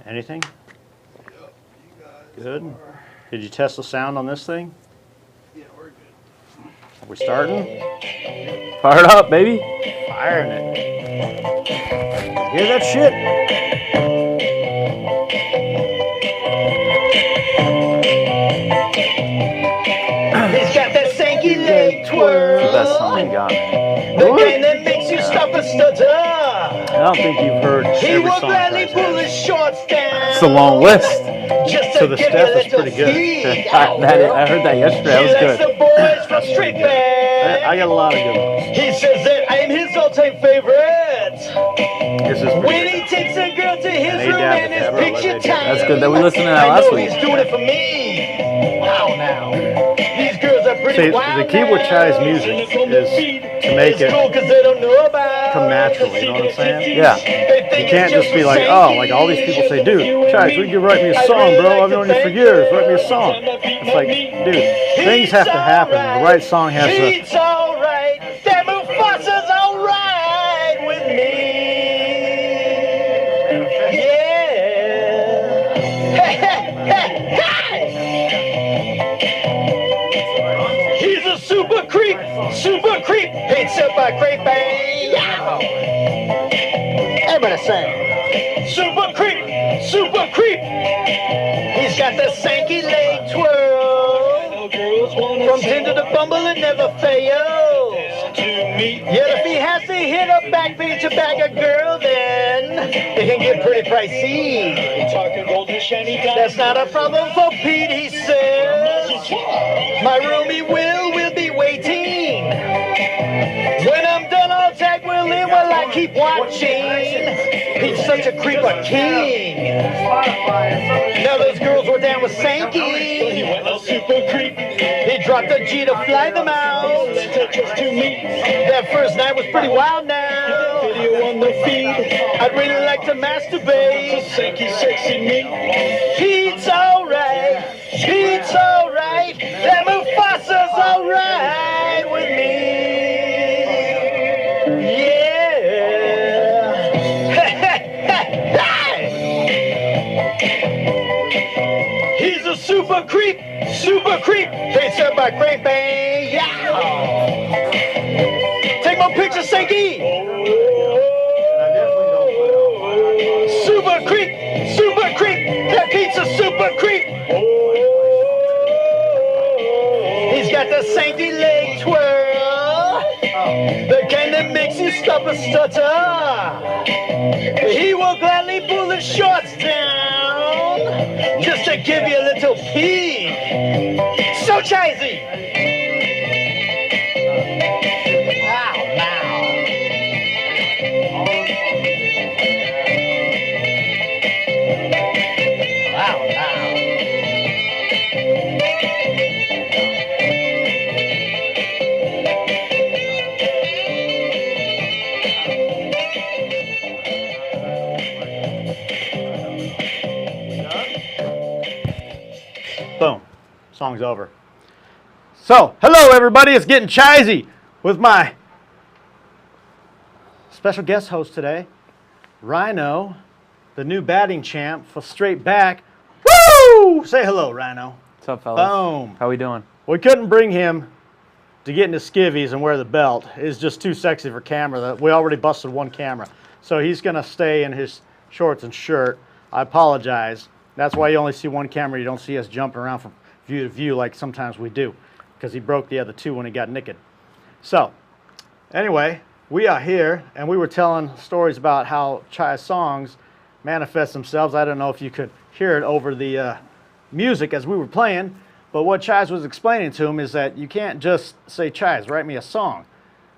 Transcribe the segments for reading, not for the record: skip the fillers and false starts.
Anything? Good. Did you test the sound on this thing? Yeah, we're good. Are we starting? Fire it up, baby. Firing it. Hear that shit? He's got that stanky leg twirl. It's the best song you got, man. The kind that makes you stop and stutter. I don't think you've heard He every will song gladly Ty's pull had. his shorts down. It's a long list. Just So to the give stuff you a is little pretty good. peek. I heard that yesterday. That He was likes good. the boys from straight back. I got a lot of good ones. He says that I am his all-time favorite. This is pretty When good. he takes a girl to his Hey, room Dad, and his Deborah, picture let me- time. That's good that we listened to that I last know week. he's doing it for me. Wow, now. These girls are pretty See, wild the key with now. Chai's music is to make It's cool it 'cause they don't know about come naturally, you know what I'm saying? Yeah. They think You can't it's just be like, oh, like all these people say, dude, Chais, will you write me a song, bro? I've known you for years. Write me a song. It's like, dude, things have to happen. The right song has to. Pete's alright. That Mufasa's alright with me. Yeah. Hey, hey, hey, hey. He's a super creep. Super creep. Hates up by creep. Yeah. Everybody sing. Super creep. Super creep. He's got the stanky leg twirl. From Tinder to Bumble, it never fails. Yet if he has to hit a back page to bag a girl, then it can get pretty pricey. That's not a problem for Pete, he says. My roomie will be waiting. When I'm done, I'll tag Will in while I keep watching. He's such a creeper king. Now those girls were down with Sankey. He went a super creep. He dropped a G to fly them out. That first night was pretty wild now. Video on the feed. I'd really like to masturbate. Sankey sexy me. Pete's alright. Pete's alright. That Mufasa's alright with me. He's a super creep, hates up by creep, yeah. Take my picture, Sankey. Super creep, that pizza super creep. He's got the Sankey leg twirl, the kind that makes you stop and stutter. He will gladly pull his shorts down just to give you a little peek. So Chisey. Wow, now. Wow, now. Boom. Song's over. So, hello everybody. It's Getting Chisey with my special guest host today, Ryknow, the new batting champ for straight back. Woo! Say hello, Ryknow. What's up, fellas? Boom. How we doing? We couldn't bring him to get into skivvies and wear the belt. It's just too sexy for camera. We already busted one camera. So he's going to stay in his shorts and shirt. I apologize. That's why you only see one camera. You don't see us jumping around from view to view like sometimes we do, because he broke the other two when he got naked. So, anyway, we are here, and we were telling stories about how Chai's songs manifest themselves. I don't know if you could hear it over the music as we were playing, but what Chais was explaining to him is that you can't just say, Chais, write me a song,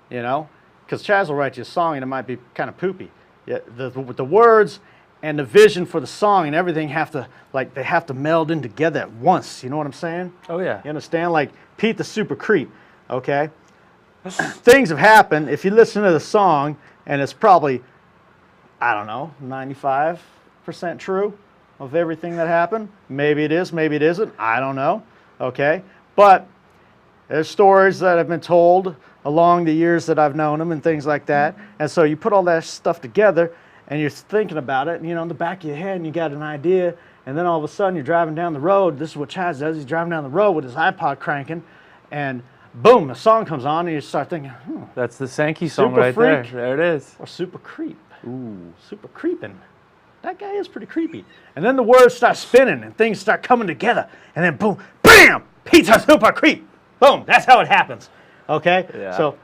you know, because Chais will write you a song and it might be kind of poopy. Yeah, the words and the vision for the song and everything have to, like, they have to meld in together at once. You know what I'm saying? Oh, yeah. You understand? Like Pete the Super Creep, okay? Things have happened. If you listen to the song, and it's probably, I don't know, 95% true of everything that happened. Maybe it is, maybe it isn't. I don't know, okay? But there's stories that have been told along the years that I've known him and things like that. And so you put all that stuff together, and you're thinking about it, and, in the back of your head, and you got an idea, and then all of a sudden you're driving down the road. This is what Chaz does. He's driving down the road with his iPod cranking, and boom, the song comes on, and you start thinking, That's the Sankey song Super right Freak. there. There it is. or super creep. Ooh. Super creeping. That guy is pretty creepy. And then the words start spinning, and things start coming together, and then boom, bam, Pizza Super Creep. Boom, that's how it happens. Okay? Yeah. So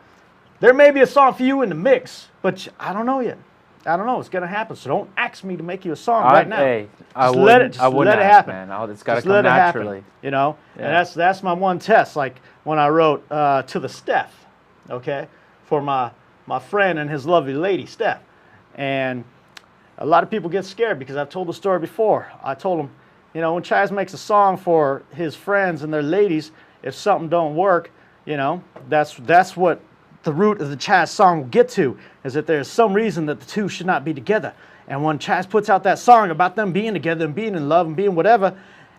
there may be a song for you in the mix, but I don't know yet. I don't know. It's going to happen. So don't ask me to make you a song right now. Hey, I Just wouldn't. let it ask, happen. Man. It's got to Just come let it naturally. happen, Yeah. And that's my one test. Like when I wrote to the Steph, okay, for my friend and his lovely lady, Steph. And a lot of people get scared because I've told the story before. I told them, when Chaz makes a song for his friends and their ladies, if something don't work, that's what the root of the Chaz song will get to, is that there's some reason that the two should not be together. And when Chaz puts out that song about them being together and being in love and being whatever,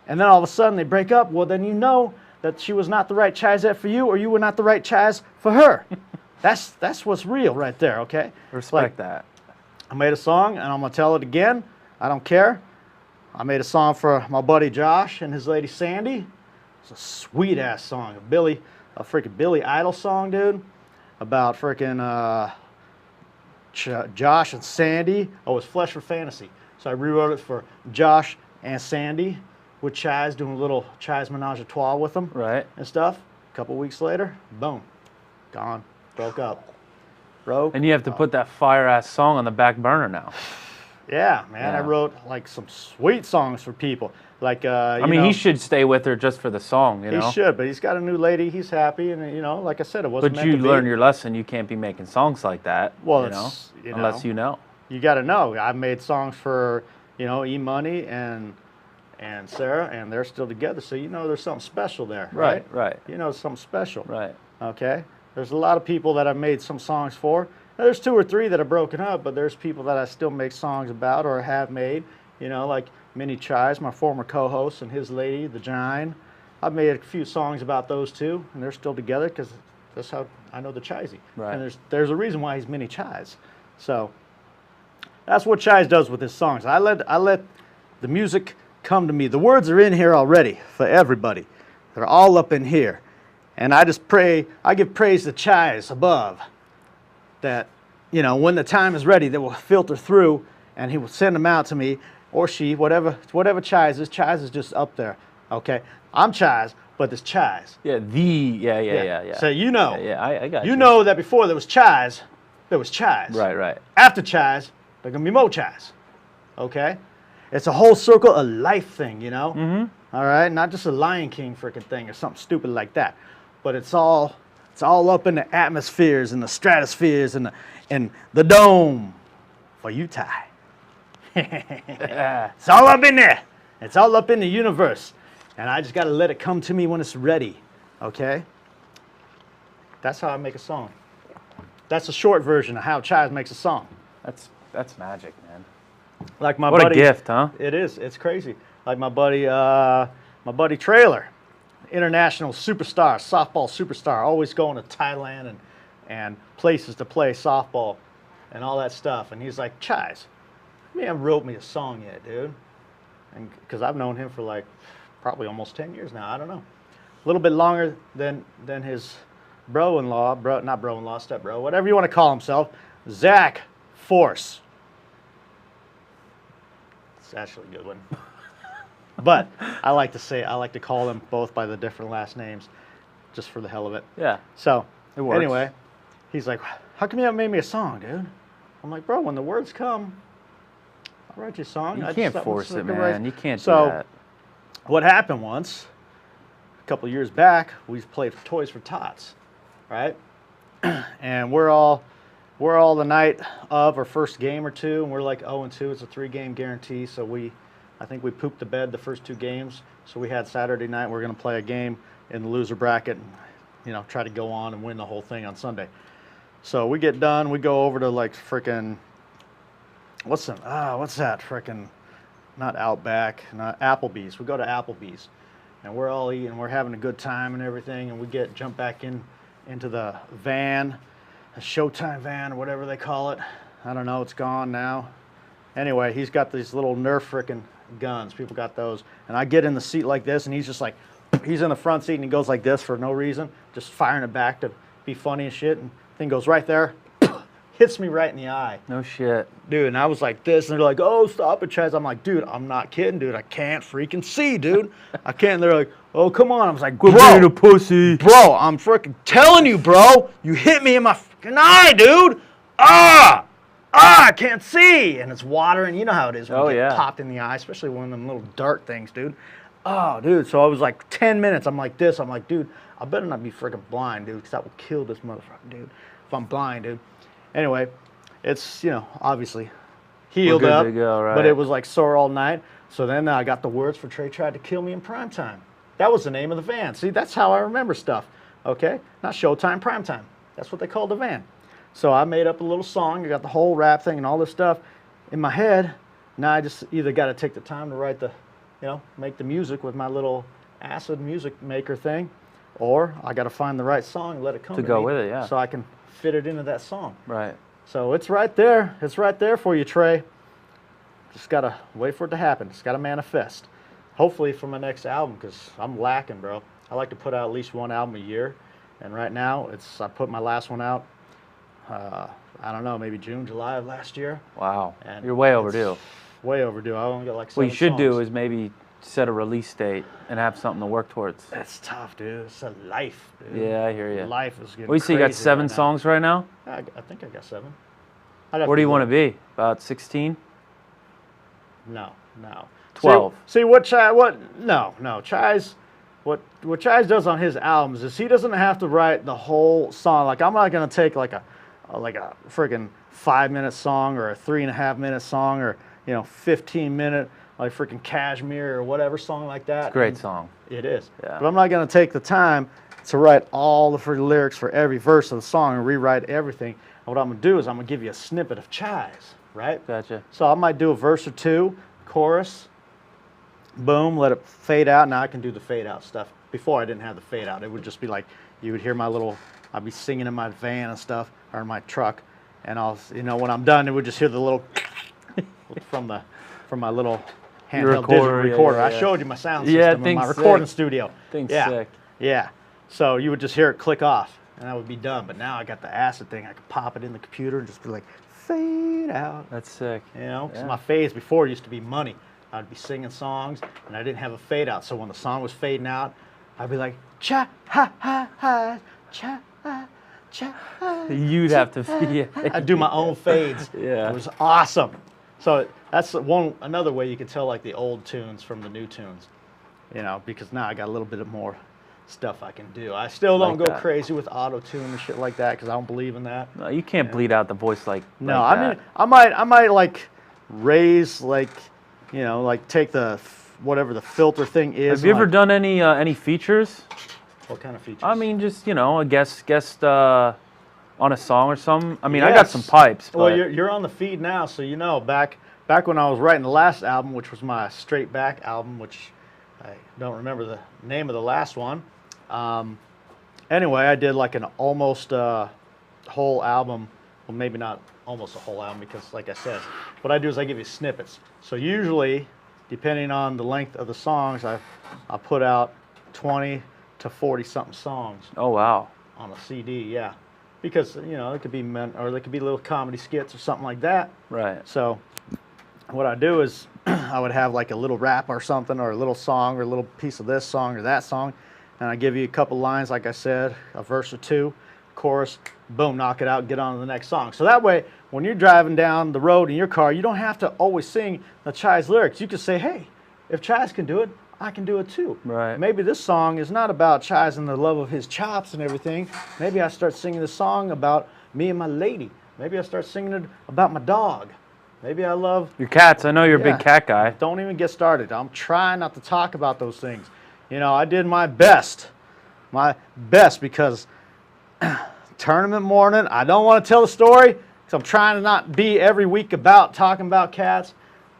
and then all of a sudden they break up, well, then you know that she was not the right Chazette for you, or you were not the right Chaz for her. That's what's real right there, okay? Respect that. I made a song, and I'm going to tell it again. I don't care. I made a song for my buddy Josh and his lady Sandy. It's a sweet-ass song. A freaking Billy Idol song, dude, about freaking Josh and Sandy. Oh, it was Flesh for Fantasy. So I rewrote it for Josh and Sandy with Chaz, doing a little Chaz menage a trois with them. Right. And stuff. A couple weeks later, boom, gone. Broke up. And you have to put that fire-ass song on the back burner now. Yeah, man. Yeah. I wrote like some sweet songs for people. Like, he should stay with her just for the song, you know? He should, but he's got a new lady. He's happy, and like I said, it wasn't But meant you to be. learn your lesson. You can't be making songs like that. Well, unless you know. You got to know. I made songs for E Money and Sarah, and they're still together. So there's something special there, right? Right. There's something special. Right. Okay. There's a lot of people that I've made some songs for. Now, there's 2 or 3 that are broken up, but there's people that I still make songs about or have made. Like Minnie Chise, my former co-host, and his lady, the Gine. I've made a few songs about those two, and they're still together because that's how I know the Chisey. Right. And there's a reason why he's Minnie Chise. So that's what Chise does with his songs. I let the music come to me. The words are in here already for everybody. They're all up in here. And I just pray, I give praise to Chise above that, when the time is ready, that will filter through and he will send them out to me, or she, whatever Chise is just up there, okay? I'm Chise, but there's Chise. Yeah, yeah. So Yeah, I got you. You know that before there was Chise, there was Chise. Right. After Chise, there's going to be more Chise, okay? It's a whole circle of life thing, Mm-hmm. All right? Not just a Lion King freaking thing or something stupid like that. But it's all up in the atmospheres and the stratospheres and the dome for you, Ty. It's all up in there. It's all up in the universe. And I just got to let it come to me when it's ready, okay? That's how I make a song. That's a short version of how Chaz makes a song. That's magic, man. Like my What buddy, a gift, huh? It is. It's crazy. Like my buddy Trailer, international superstar, softball superstar, always going to Thailand and places to play softball and all that stuff. And he's like, Chaz, you haven't wrote me a song yet, dude. And because I've known him for like probably almost 10 years now. I don't know. A little bit longer than his bro-in-law, not bro-in-law, step-bro, whatever you want to call himself, Zach Force. It's actually a good one. But I like to call them both by the different last names, just for the hell of it. Yeah. So It works. anyway, he's like, how come you haven't made me a song, dude? I'm like, bro, when the words come, I'll write you a song. You I can't just- force it, I can write- man. You can't do So that. what happened once, a couple of years back, we played Toys for Tots, right? And we're all the night of our first game or two, and we're like 0-2. It's a 3-game guarantee, so I think we pooped the bed the first 2 games. So we had Saturday night. We're going to play a game in the loser bracket, and try to go on and win the whole thing on Sunday. So we get done. We go over to like frickin' what's that frickin', not Outback, not Applebee's. We go to Applebee's, and we're all eating. We're having a good time and everything, and we jump back into the van, a Showtime van or whatever they call it. I don't know. It's gone now. Anyway, he's got these little Nerf frickin' guns. People got those. And I get in the seat like this, and he's just like, he's in the front seat, and he goes like this for no reason, just firing it back to be funny and shit. And thing goes right there, hits me right in the eye. No shit. Dude, and I was like this, and they're like, oh, stop it, Chaz. I'm like, dude, I'm not kidding, dude. I can't freaking see, dude. I can't. And they're like, oh, come on. I was like, Quit being a pussy. Bro, I'm freaking telling you, bro. You hit me in my freaking eye, dude. I can't see. And it's watering. You know how it is when you get popped in the eye, especially one of them little dart things, dude. Oh, dude. So I was like 10 minutes. I'm like this. I'm like, dude, I better not be freaking blind, dude, because that will kill this motherfucker, dude, if I'm blind, dude. Anyway, it's, you know, obviously healed up, right? But it was like sore all night. So then I got the words for Trey Tried to Kill Me in Primetime. That was the name of the van. See, that's how I remember stuff, okay? Not Showtime, Primetime. That's what they called the van. So I made up a little song. I got the whole rap thing and all this stuff in my head. Now I just either got to take the time to write the, you know, make the music with my little acid music maker thing, or I got to find the right song and let it come to go me with it, yeah. so I can fit it into that song. Right. So it's right there. It's right there for you, Trey. Just got to wait for it to happen. It's got to manifest. Hopefully for my next album, because I'm lacking, bro. I like to put out at least one album a year. And right now, I put my last one out, I don't know, maybe June, July of last year. Wow. And you're way overdue. Way overdue. I only got like 7 What you should do songs. is maybe set a release date and have something to work towards. That's tough, dude. It's a life, dude. Yeah, I hear you. Life is getting Well, you say you got crazy 7 right now. songs right now? I think I got 7. Where do you want to be? About 16? No. 12. See what Chai? No. Chai's what Chai does on his albums is he doesn't have to write the whole song. Like I'm not gonna take like a friggin' 5-minute song or a 3.5-minute song or 15-minute like freaking Cashmere or whatever song like that. It's a great song. It is. Yeah. But I'm not gonna take the time to write all the lyrics for every verse of the song and rewrite everything. And what I'm gonna do is I'm gonna give you a snippet of Chai's, right? Gotcha. So I might do a verse or two, chorus, boom, let it fade out. Now I can do the fade out stuff. Before I didn't have the fade out. It would just be like, you would hear I'd be singing in my van and stuff, or in my truck, and when I'm done, it would just hear the little from my little handheld digital recorder. Yeah. I showed you my sound system in my recording studio. Thing's yeah. sick. Yeah. So you would just hear it click off, and that would be done. But now I got the acid thing. I could pop it in the computer and just be like, fade out. That's sick. So my fades before used to be money. I'd be singing songs, and I didn't have a fade out. So when the song was fading out, I'd be like, cha ha ha ha, cha ha, cha ha. You'd have to be. I'd do my own fades. Yeah. It was awesome. So that's another way you could tell like the old tunes from the new tunes, because now I got a little bit more stuff I can do. I still don't Like go that. crazy with auto-tune and shit like that because I don't believe in that. No, you can't bleed out the voice like. No, like I that. mean, I might like raise like take the whatever the filter thing is. Have you ever like, done any features? what kind of features? I mean, just a guest on a song or something. I mean, I got some pipes. But Well, you're on the feed now, so back when I was writing the last album, which was my Straight Back album, which I don't remember the name of the last one. Anyway, I did like an almost whole album. Well, maybe not almost a whole album because, like I said, what I do is I give you snippets. So usually, depending on the length of the songs, I put out 20 to 40 something songs oh wow. on a CD. Yeah, because it could be or they could be little comedy skits or something like that. Right. So what I do is I would have like a little rap or something, or a little song, or a little piece of this song or that song, and I give you a couple lines, like I said, a verse or two, chorus, boom, knock it out, get on to the next song. So that way, when you're driving down the road in your car, you don't have to always sing the Chai's lyrics. You can say, hey, if Chai's can do it, I can do it too. Right. Maybe this song is not about Chai's and the love of his chops and everything. Maybe I start singing the song about me and my lady. Maybe I start singing it about my dog. Maybe I love... Your cats. I know you're a big cat guy. Don't even get started. I'm trying not to talk about those things. I did my best. My best because tournament morning, I don't want to tell the story because I'm trying to not be every week about talking about cats.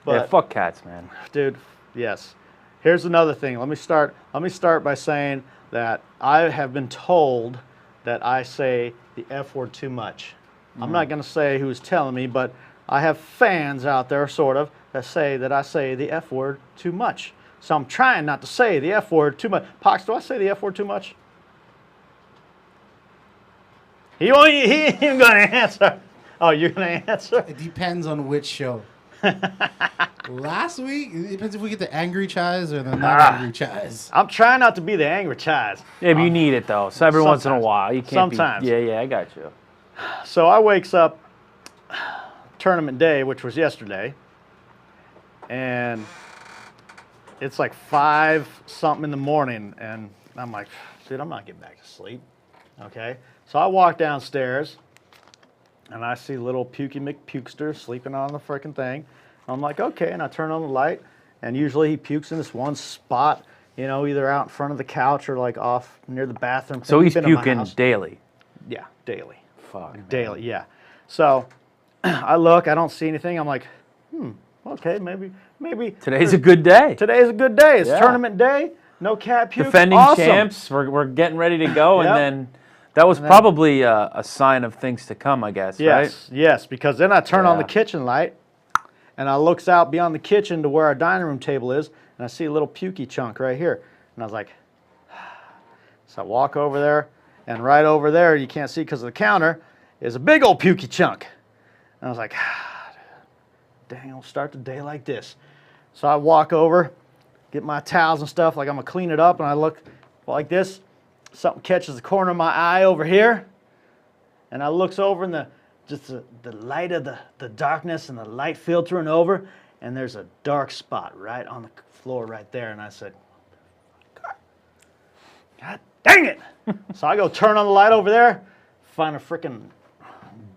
But Yeah, fuck cats, man. dude, yes. Here's another thing. Let me start by saying that I have been told that I say the F word too much. I'm not going to say who's telling me, but I have fans out there, sort of, that say that I say the F word too much. So I'm trying not to say the F word too much. Pox, do I say the F word too much? He ain't even going to answer. Oh, you're going to answer? It depends on which show. Last week, it depends if we get the angry chies or the not angry chies. I'm trying not to be the angry child. Yeah, but you need it though. So every once in a while, you can't. Sometimes. Yeah, I got you. So I wakes up tournament day, which was yesterday, and it's like 5 something in the morning, and I'm like, dude, I'm not getting back to sleep. Okay, so I walk downstairs, and I see little Pukey McPukester sleeping on the freaking thing. I'm like, okay, and I turn on the light, and usually he pukes in this one spot, you know, either out in front of the couch or like off near the bathroom. So he's been in my puking house. daily. Yeah, daily. Fuck. Daily, yeah. So I look, I don't see anything. I'm like, okay, maybe. Today's a good day. Today's a good day. It's Yeah. tournament day. No cat puke. Defending Awesome. champs. We're getting ready to go, Yep. and then that was probably a sign of things to come, I guess. Yes, Right? yes. Because then I turn on the Yeah. kitchen light, and I looks out beyond the kitchen to where our dining room table is, and I see a little pukey chunk right here. And I was like, so I walk over there, and right over there, you can't see because of the counter, is a big old pukey chunk. And I was like, dang, I'll start the day like this. So I walk over, get my towels and stuff, like I'm gonna clean it up, and I look like this. Something catches the corner of my eye over here, and I looks over in the light of the darkness and the light filtering over, and there's a dark spot right on the floor right there. And I said, God dang it! So I go turn on the light over there, find a freaking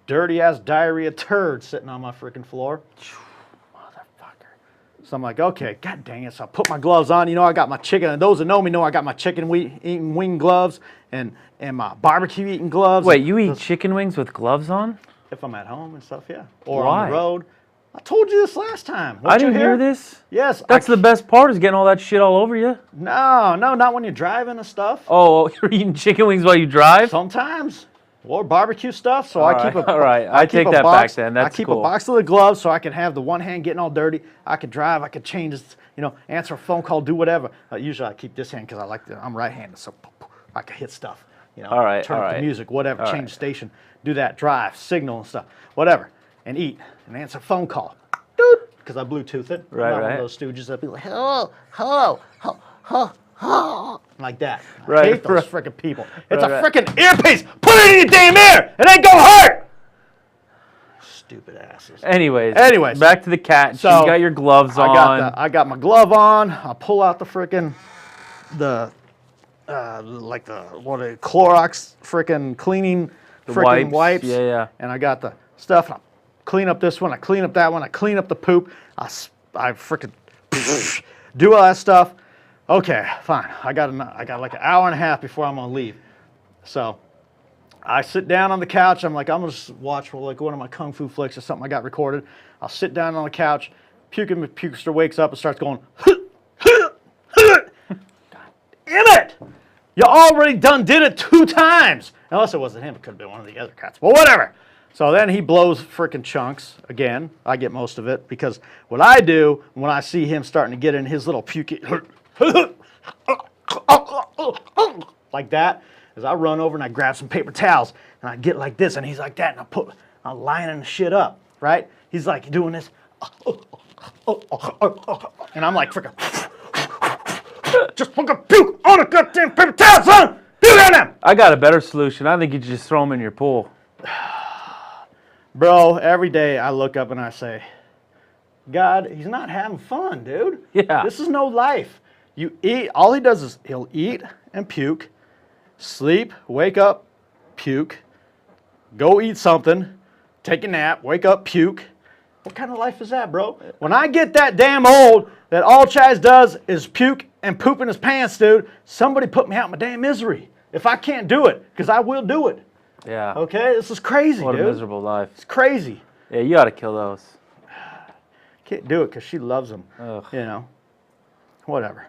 dirty ass diarrhea turd sitting on my freaking floor. Motherfucker. So I'm like, okay, god dang it. So I put my gloves on. You know, I got my chicken, and those that know me know I got my chicken eating wing gloves and my barbecue eating gloves. Wait, you eat chicken wings with gloves on? If I'm at home and stuff, yeah. Or Why? on the road. I told you this last time. I didn't hear this. Yes. That's the best part, is getting all that shit all over you. No, not when you're driving and stuff. Oh, you're eating chicken wings while you drive? Sometimes. Or barbecue stuff, so All I keep right, a all right. I keep take a that box, back then. That's I keep cool. a box of the gloves so I can have the one hand getting all dirty. I could drive, I could change, you know, answer a phone call, do whatever. Usually I keep this hand because I'm right-handed, so I can hit stuff. You know, All right, turn all up the right. music, whatever, All change right. station, do that, drive, signal and stuff, whatever, and eat and answer a phone call. Because I Bluetooth it. I'm Right, not one right. of those stooges that be like, hello, like that. I Right, hate those right. freaking people. It's Right, a right. freaking earpiece. Put it in your damn ear. It ain't gonna hurt. Stupid asses. Anyways, back to the cat. So, you got your gloves on. I got my glove on. I pull out the freaking Clorox freaking cleaning freaking wipes. Yeah. And I got the stuff. And I clean up this one. I clean up that one. I clean up the poop. I freaking do all that stuff. Okay, fine. I got like an hour and a half before I'm gonna leave. So I sit down on the couch. I'm gonna just watch like one of my kung fu flicks or something I got recorded. I'll sit down on the couch. Puking McPukester wakes up and starts going, God damn it! You already did it 2 times. Unless it wasn't him, it could have been one of the other cats. Well, whatever. So then he blows freaking chunks again. I get most of it because what I do when I see him starting to get in his little puke like that is I run over and I grab some paper towels and I get like this and he's like that and I'm lining the shit up, right? He's like doing this and I'm like freaking just fucking puke on the goddamn paper towel, son! Puke on them! I got a better solution. I think you just throw them in your pool. Bro, every day I look up and I say, God, he's not having fun, dude. Yeah. This is no life. You eat, all he does is he'll eat and puke, sleep, wake up, puke, go eat something, take a nap, wake up, puke. What kind of life is that, bro? When I get that damn old that all Chaz does is puke and poop in his pants, dude, somebody put me out my damn misery. If I can't do it, because I will do it. Yeah. Okay? This is crazy, What dude. a miserable life. It's crazy. Yeah, you ought to kill those. Can't do it because she loves them. Ugh. You know? Whatever.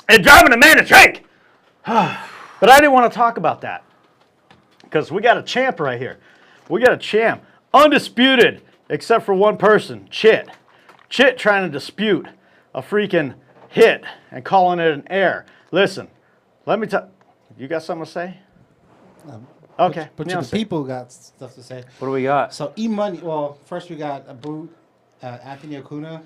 It's driving a man to drink! But I didn't want to talk about that. Because we got a champ right here. We got a champ. Undisputed, except for one person, Chit. Chit trying to dispute a freaking hit and calling it an error. Listen, let me tell you. Got something to say? Okay. But you know, the people got stuff to say. What do we got? So E-Money, well, first we got a boot, Anthony Acuna.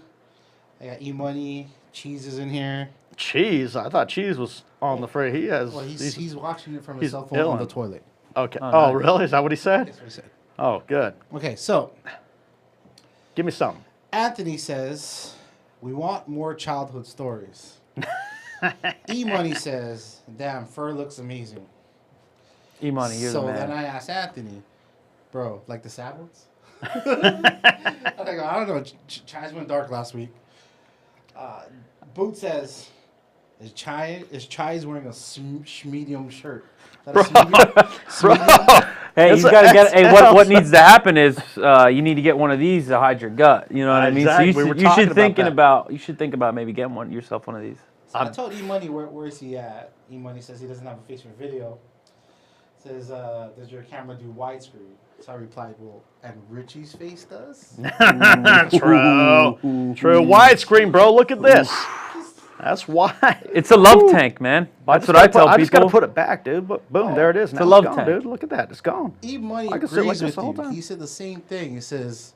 I got E-Money, Cheese is in here. Cheese? I thought Cheese was on the fray. He has. Well, he's watching it from his he's cell phone on the illin'. toilet. Okay. Oh, Oh, nice. really? Is that what he said? That's what he said. Oh, good. Okay, so Give me something. Anthony says, we want more childhood stories. E-Money says, damn, fur looks amazing. E-Money, you're So the then man. I asked Anthony, bro, like the Sablets? I don't know. Chai's went dark last week. Boot says, is Chai's wearing a medium shirt? Is that a smedium? Hey, It's you a gotta get. Hey, what XL. needs to happen is you need to get one of these to hide your gut. You know what I mean? Exactly. So We you were should, talking about that. you should think about maybe getting yourself one of these. So I told E-Money, where is he at? E-Money says he doesn't have a face for video. Says, does your camera do widescreen? So I replied, well, and Richie's face does? True. True. Widescreen, bro. Look at this. That's why. It's a love tank, man. That's what I tell I just got to people. put it back, dude. But boom, there it is. Now a love gone, tank. dude. Look at that. It's gone. E-Money I can sit like agrees this with the whole you. time. He said the same thing. He says,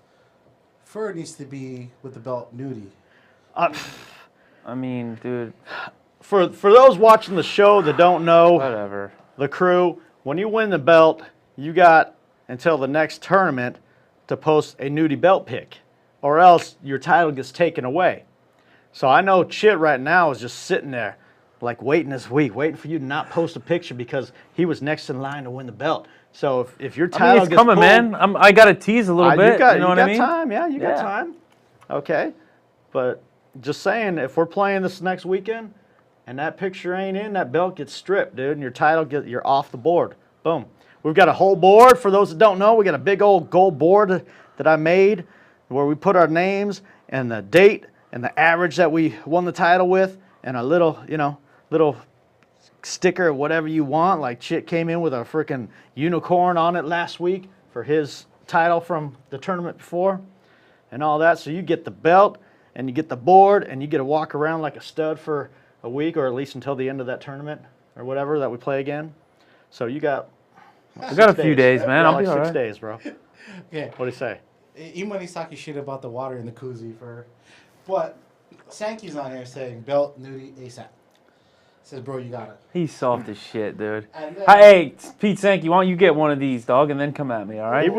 fur needs to be with the belt nudie. I mean, dude, For those watching the show that don't know whatever. the crew, when you win the belt, you got until the next tournament to post a nudie belt pick, or else your title gets taken away. So I know Chit right now is just sitting there, like waiting this week, waiting for you to not post a picture because he was next in line to win the belt. So if your I title mean, it's gets coming, pulled, man. I got to tease a little bit. You know what I mean? time, yeah, you got Yeah. time. Okay, but just saying, if we're playing this next weekend and that picture ain't in, that belt gets stripped, dude, and your title you're off the board. Boom. We've got a whole board. For those that don't know, we got a big old gold board that I made where we put our names and the date and the average that we won the title with, and a little, little sticker, whatever you want. Like Chit came in with a freaking unicorn on it last week for his title from the tournament before, and all that. So you get the belt and you get the board and you get to walk around like a stud for a week, or at least until the end of that tournament or whatever that we play again. So you got. I got a few days, man. Yeah, I'll like be all 6 right. days, bro. Okay. What do you say? E-Money's talking shit about the water in the koozie but Sankey's on here saying belt nudie ASAP. Says, bro, you got it. He's soft as shit, dude. And then- Hey, Pete Sankey, why don't you get one of these, dog, and then come at me, all right? He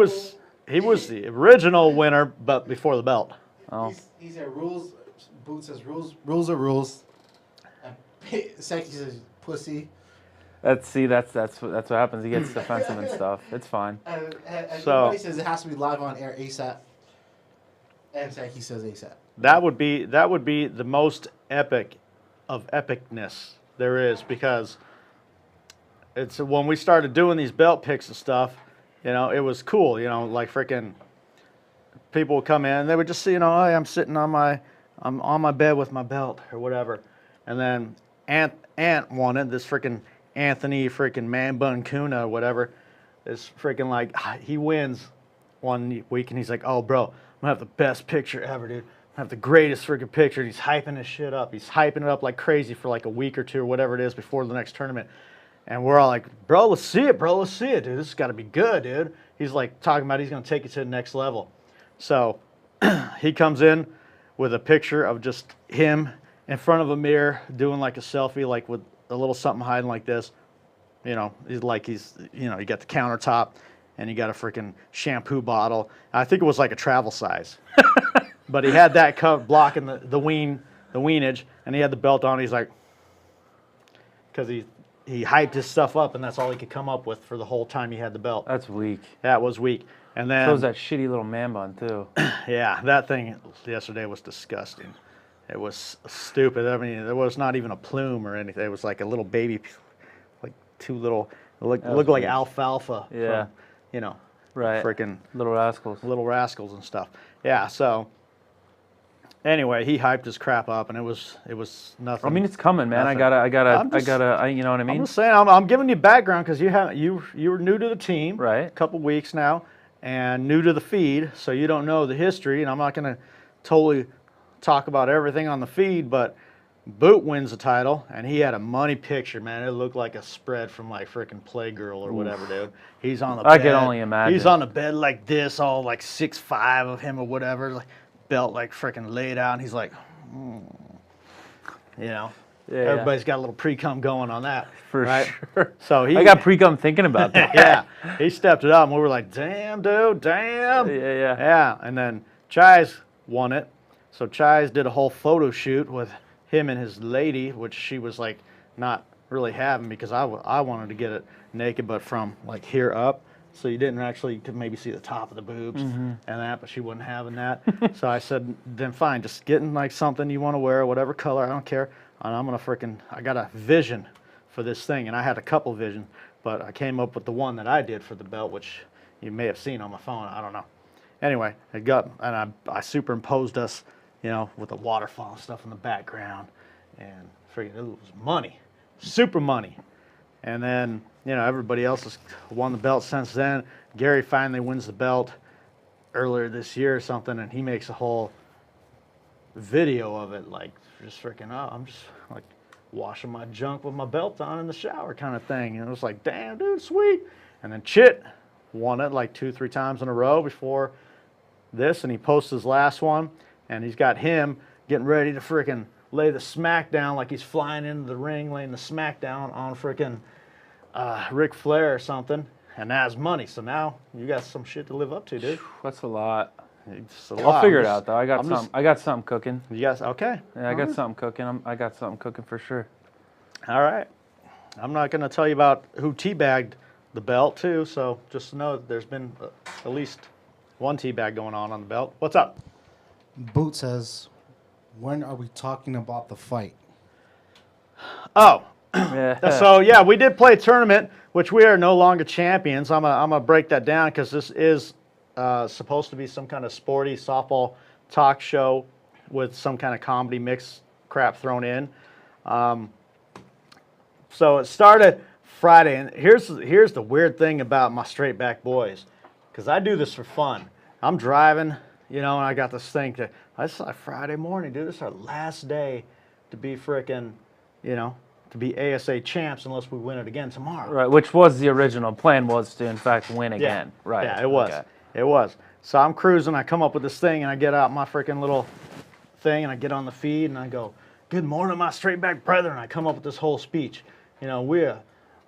was the original winner, but before the belt. Oh. He said rules. Boot says rules are rules. And Sankey says pussy. That's what happens. He gets defensive and stuff. It's fine. And So- E-Money says it has to be live on air ASAP. And Sankey says ASAP. That would be the most epic of epicness there is, because it's when we started doing these belt picks and stuff, it was cool, like freaking people would come in and they would just see, hey, I'm on my bed with my belt or whatever. And then Ant wanted this freaking Anthony freaking Man Bun Kuna or whatever, is freaking like, he wins one week and he's like, oh bro, I'm gonna have the best picture ever, dude. Have the greatest freaking picture. He's hyping his shit up. He's hyping it up like crazy for like a week or two or whatever it is before the next tournament. And we're all like, bro, let's see it, dude. This has got to be good, dude. He's like talking about he's going to take it to the next level. So he comes in with a picture of just him in front of a mirror doing like a selfie, like with a little something hiding like this. He's you got the countertop and you got a freaking shampoo bottle. I think it was like a travel size. But he had that blocking the weenage, and he had the belt on. He's like, because he hyped his stuff up, and that's all he could come up with for the whole time he had the belt. That's weak. That was weak. And then So was that shitty little man bun, too. yeah, that thing yesterday was disgusting. It was stupid. I mean, there was not even a plume or anything. It was like a little baby, like two little, looked like weak. alfalfa. Yeah. From, Right. freaking Little rascals. little rascals and stuff. Yeah. So anyway, he hyped his crap up, and it was nothing. I mean, it's coming, man. Nothing. You know what I mean? I'm just saying, I'm giving you background because you were new to the team, Right. A couple weeks now, and new to the feed, so you don't know the history, and I'm not going to totally talk about everything on the feed, but Boot wins the title, and he had a money picture, man. It looked like a spread from like freaking Playgirl or whatever, dude. He's on the bed. I can only imagine. He's on the bed like this, all like 6'5" of him or whatever, like belt like freaking laid out, and he's like, you know. Yeah, Everybody's got a little pre-cum going on that. For right? sure. So I got pre-cum thinking about that. yeah, he stepped it up, and we were like, damn, dude, damn. Yeah, and then Chise won it. So Chise did a whole photo shoot with him and his lady, which she was like not really having because I wanted to get it naked, but from like here up. So you didn't actually could maybe see the top of the boobs and that, but she wasn't having that. So I said, then fine, just getting like something you want to wear, whatever color, I don't care. And I'm gonna I got a vision for this thing, and I had a couple visions, but I came up with the one that I did for the belt, which you may have seen on my phone. I don't know. Anyway, I superimposed us, you know, with the waterfall and stuff in the background, and freaking it was money, super money. And then, you know, everybody else has won the belt since then. Gary finally wins the belt earlier this year or something, and he makes a whole video of it, like just freaking out. I'm just like washing my junk with my belt on in the shower kind of thing. And it was like, damn, dude, sweet. And then Chit won it like 2-3 times in a row before this, and he posts his last one, and he's got him getting ready to freaking lay the smack down like he's flying into the ring, laying the smack down on freaking Ric Flair or something. And that's money. So now you got some shit to live up to, dude. That's a lot. It's a lot. I'll figure it out though. I got something cooking. You guys okay? Yeah, I got something cooking. I got something cooking for sure. All right. I'm not going to tell you about who teabagged the belt too. So just know that there's been at least one teabag going on the belt. What's up? Boot says, when are we talking about the fight? Oh. Yeah. So yeah, we did play a tournament, which we are no longer champions. I'm gonna break that down because this is supposed to be some kind of sporty softball talk show with some kind of comedy mix crap thrown in. So it started Friday, and here's the weird thing about my straight back boys, because I do this for fun. I'm driving, you know, and I got this thing to. It's like Friday morning, dude. This is our last day to be frickin', you know, to be ASA champs unless we win it again tomorrow. Right, which was the original plan, was to in fact win again. Right. Yeah, it was. Okay. It was. So I'm cruising. I come up with this thing, and I get out my freaking little thing, and I get on the feed, and I go, "Good morning, my straight back brethren." I come up with this whole speech. You know,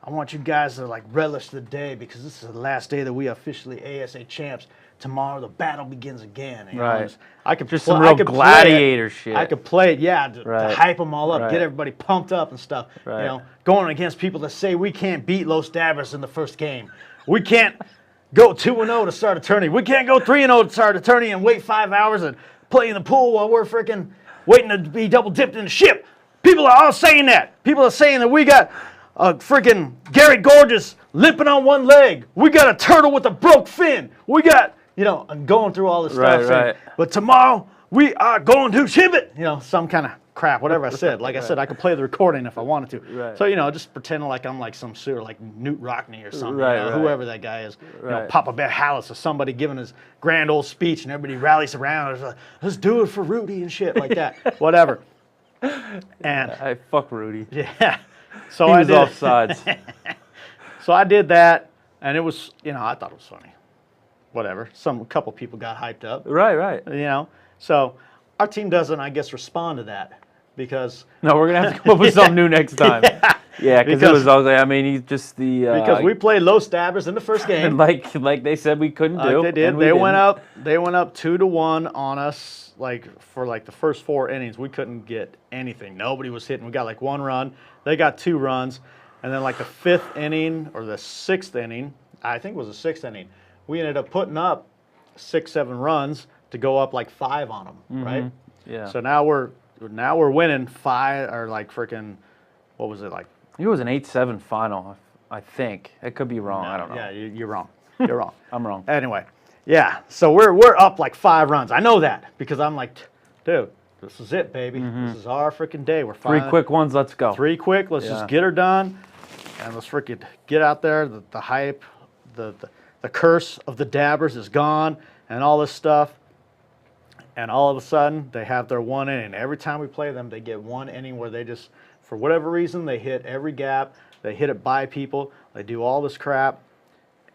I want you guys to like relish the day because this is the last day that we are officially ASA champs. Tomorrow the battle begins again. You know, Right. I could Just some real gladiator shit. I could play it, yeah, to Right. hype them all up, Right. get everybody pumped up and stuff. Right. You know, going against people that say we can't beat Los Dabbers in the first game. We can't go 2-0 to start a tourney. We can't go 3-0 to start a tourney and wait 5 hours and play in the pool while we're freaking waiting to be double dipped in the ship. People are all saying that. People are saying that we got a freaking Gary Gorgeous limping on one leg. We got a turtle with a broke fin. We got, you know, and going through all this Right, stuff. saying, right. But tomorrow we are going to ship it. You know, some kind of crap, whatever I said. Like I said, I could play the recording if I wanted to. Right. So, you know, just pretending like I'm like some sort of like Newt Rockney or something. Right, you know, right. whoever that guy is. You know, Right. Papa Bear Hallis or somebody giving his grand old speech and everybody rallies around. It's like, let's do it for Rudy and shit like that. Whatever. And I fuck Rudy. yeah. So He I was did. off sides. So I did that, and it was, you know, I thought it was funny. Whatever. A couple people got hyped up. Right, right. You know. So our team doesn't, I guess, respond to that because No, we're gonna have to come up with something new next time. Yeah, because it was ugly. I mean, he's just the because we played Los Dabbers in the first game. and like they said we couldn't do. They did. and we They went didn't. up. They went up 2-1 on us. Like for like the first 4 innings, we couldn't get anything. Nobody was hitting. We got like 1 run. They got 2 runs, and then like the 5th inning or the 6th inning, I think it was the 6th inning, we ended up putting up 6-7 runs to go up like 5 on them. Right. Yeah. So now we're winning 5 or like freaking, what was it like? It was an 8-7 final. I think it could be wrong. I don't know. Yeah, you're wrong. You're wrong. I'm wrong. Anyway, yeah. So we're up like 5 runs. I know that because I'm like, dude, this is it, baby. This is our freaking day. We're 3 fine. quick ones. Let's go. 3 quick. Let's Yeah. just get her done, and let's freaking get out there. The hype, the the curse of the dabbers is gone and all this stuff. And all of a sudden, they have their one inning. Every time we play them, they get one inning where they just, for whatever reason, they hit every gap. They hit it by people. They do all this crap.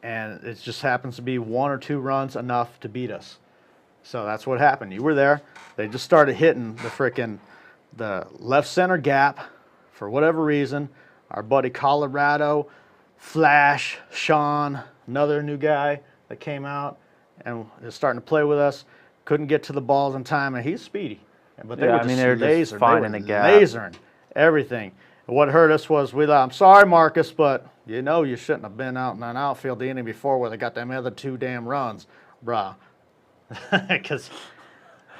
And it just happens to be 1 or 2 runs enough to beat us. So that's what happened. You were there. They just started hitting the left center gap for whatever reason. Our buddy Colorado, Flash, Sean, another new guy that came out and is starting to play with us, couldn't get to the balls in time, and he's speedy. But they were just finding the gap. lasering everything. And what hurt us was we thought, I'm sorry, Marcus, but you shouldn't have been out in an outfield the inning before where they got them other 2 damn runs, bruh. Because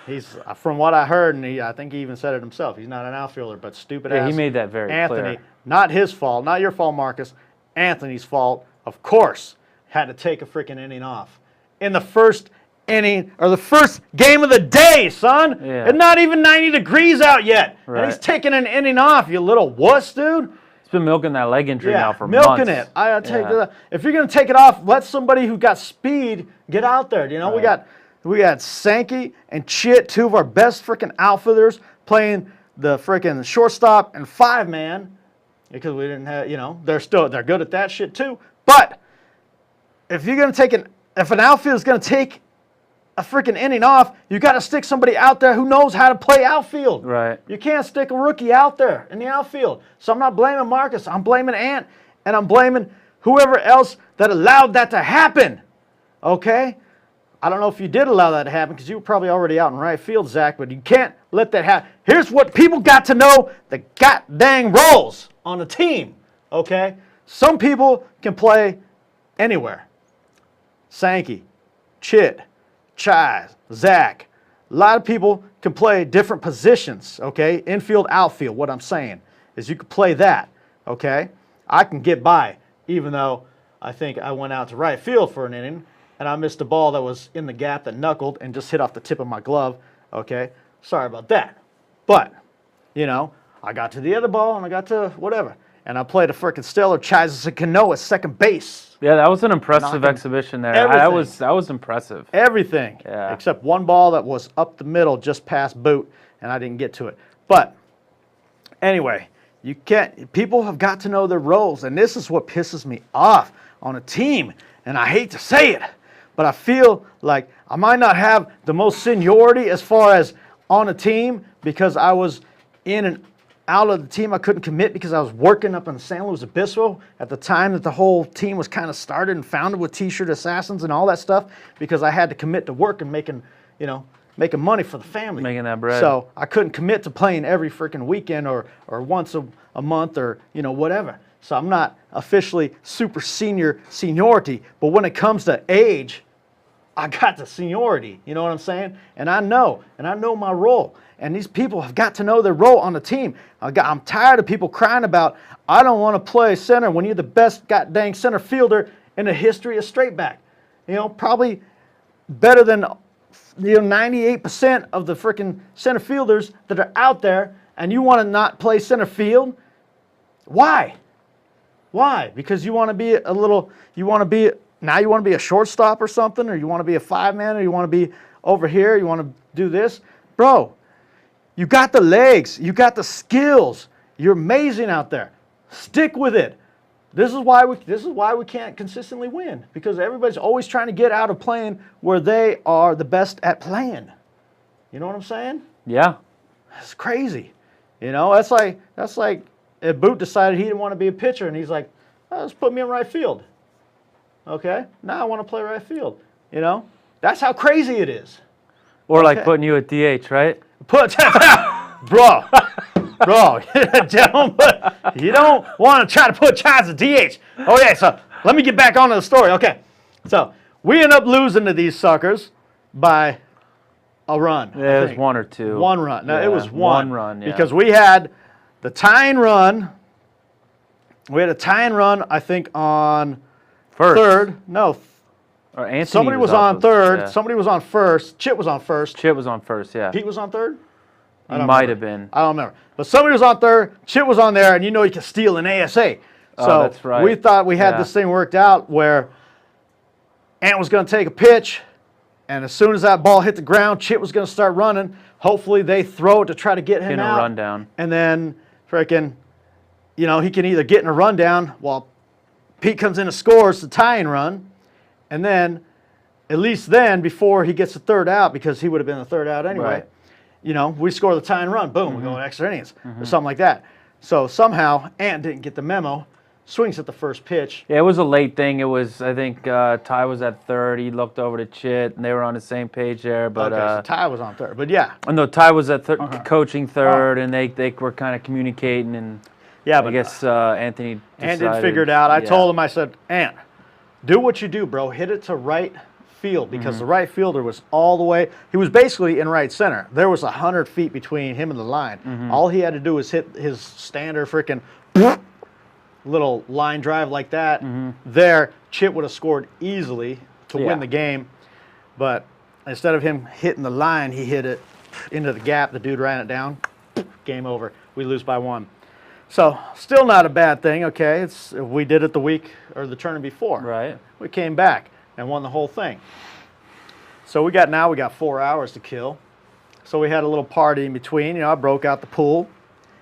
he's, from what I heard, and I think he even said it himself, he's not an outfielder, but stupid ass. Yeah, he made that very Anthony, clear. not his fault, not your fault, Marcus. Anthony's fault, of course, had to take a freaking inning off in the first inning or the first game of the day, son. Yeah. It's not even 90 degrees out yet, Right. and he's taking an inning off. You little wuss, dude. He's been milking that leg injury now for milking months. it. I take that. If you're gonna take it off, let somebody who got speed get out there. Right. We got Sankey and Chit, 2 of our best freaking outfielders, playing the freaking shortstop and 5-man because we didn't have. They're good at that shit too. But if you're gonna if an outfield is gonna take a freaking inning off, you got to stick somebody out there who knows how to play outfield. Right. You can't stick a rookie out there in the outfield. So I'm not blaming Marcus. I'm blaming Ant, and I'm blaming whoever else that allowed that to happen. Okay? I don't know if you did allow that to happen because you were probably already out in right field, Zach, but you can't let that happen. Here's what people got to know the god-dang roles on the team. Okay? Some people can play anywhere. Sankey, Chit, Chise, Zach. A lot of people can play different positions, okay? Infield, outfield. What I'm saying is you can play that, okay? I can get by, even though I think I went out to right field for an inning and I missed a ball that was in the gap that knuckled and just hit off the tip of my glove, okay? Sorry about that. But, I got to the other ball and I got to whatever. And I played a freaking stellar Chise Cano at second base. Yeah, that was an impressive exhibition there. That was impressive. Everything. Yeah. Except one ball that was up the middle just past boot, and I didn't get to it. But anyway, people have got to know their roles, and this is what pisses me off on a team. And I hate to say it, but I feel like I might not have the most seniority as far as on a team because I was in and out of the team. I couldn't commit because I was working up in San Luis Obispo at the time that the whole team was kind of started and founded with T-shirt assassins and all that stuff because I had to commit to work and making money for the family. Making that bread. So I couldn't commit to playing every freaking weekend or once a month or, whatever. So I'm not officially super seniority, but when it comes to age, I got the seniority. You know what I'm saying? And I know my role. And these people have got to know their role on the team. I'm tired of people crying about, I don't want to play center when you're the best goddamn center fielder in the history of straight back. Probably better than 98% of the freaking center fielders that are out there, and you want to not play center field? Why? Why? Because you want to be you want to be a shortstop or something, or you want to be a 5-man, or you want to be over here, you want to do this? Bro, you got the legs. You got the skills. You're amazing out there. Stick with it. This is why we can't consistently win, because everybody's always trying to get out of playing where they are the best at playing. You know what I'm saying? Yeah. It's crazy. That's like if Boot decided he didn't want to be a pitcher and he's like, oh, just put me in right field. Okay? Now I want to play right field. That's how crazy it is. Or like putting you at DH, right? Bro, you don't want to try to put Chise at DH. Okay, so let me get back onto the story. Okay, so we end up losing to these suckers by a run. Yeah, it was 1 or 2. 1 run. No, yeah, it was one run. Yeah. because we had the tying run. We had a tying run, I think, on third. No. Or Anthony Somebody was on third. Yeah. Somebody was on first. Chit was on first. Chit was on first, yeah. Pete was on third? He might have been. I don't remember. But somebody was on third. Chit was on there, and you can steal an ASA. So that's right. we thought we had this thing worked out where Ant was going to take a pitch, and as soon as that ball hit the ground, Chip was going to start running. Hopefully they throw it to try to get him out. a rundown. And then freaking, he can either get in a rundown while Pete comes in and scores the tying run, and then at least then before he gets the third out, because he would have been the third out anyway, we score the tying run. Boom, we go in extra innings or something like that. So somehow Ant didn't get the memo. Swings at the first pitch. Yeah, it was a late thing. It was, I think, Ty was at third. He looked over to Chit, and they were on the same page there. But Okay, so Ty was on third. But yeah. No, Ty was at coaching third, and they were kind of communicating. And yeah, but I guess Anthony Ant didn't figure it out. I told him, I said, Ant, do what you do, bro. Hit it to right field, because the right fielder was all the way. He was basically in right center. There was 100 feet between him and the line. All he had to do was hit his standard freaking little line drive like that. There, Chip would have scored easily to win the game. But instead of him hitting the line, he hit it into the gap. The dude ran it down. Game over. We lose by 1. So still not a bad thing. Okay, we did it the week or the turn before. Right. We came back and won the whole thing. So we got 4 hours to kill. So we had a little party in between. I broke out the pool,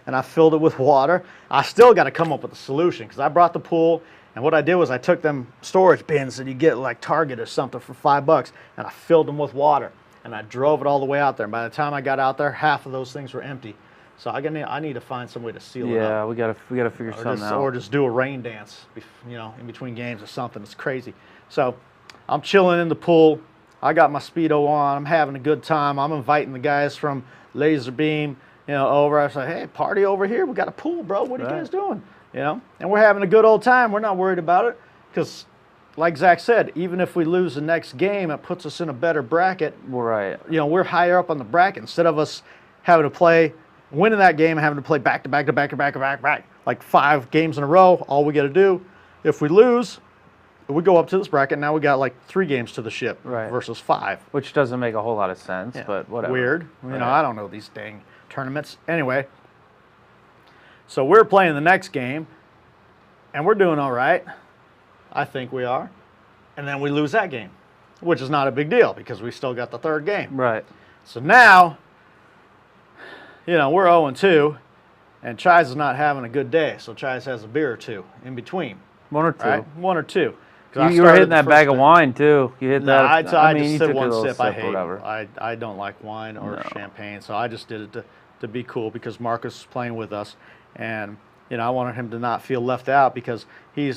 and I filled it with water. I still got to come up with a solution, because I brought the pool, and what I did was I took them storage bins that you get like Target or something for $5, and I filled them with water, and I drove it all the way out there. And by the time I got out there, half of those things were empty. So I need to find some way to seal it up. Yeah, we gotta figure something out. Or just do a rain dance, in between games or something. It's crazy. So I'm chilling in the pool. I got my Speedo on. I'm having a good time. I'm inviting the guys from Laser Beam, over. I say, hey, party over here. We got a pool, bro. What are you guys doing? And we're having a good old time. We're not worried about it, because, like Zach said, even if we lose the next game, it puts us in a better bracket. Right. We're higher up on the bracket, instead of us having to winning that game and having to play back to back to back to back to back to back, like 5 games in a row. All we got to do, if we lose, we go up to this bracket. Now we got like 3 games to the ship versus 5. Which doesn't make a whole lot of sense, but whatever. Weird. I don't know these dang tournaments. Anyway, so we're playing the next game, and we're doing all right. I think we are. And then we lose that game, which is not a big deal, because we still got the third game. Right. So now, we're 0-2, and Chise is not having a good day. So Chise has a beer or 2 in between. 1 or 2. Right? 1 or 2. You were hitting that bag of wine, too. You hit that. I just said took one a little sip. I hate whatever. I don't like wine or champagne, so I just did it to be cool, because Marcus was playing with us, and I wanted him to not feel left out, because he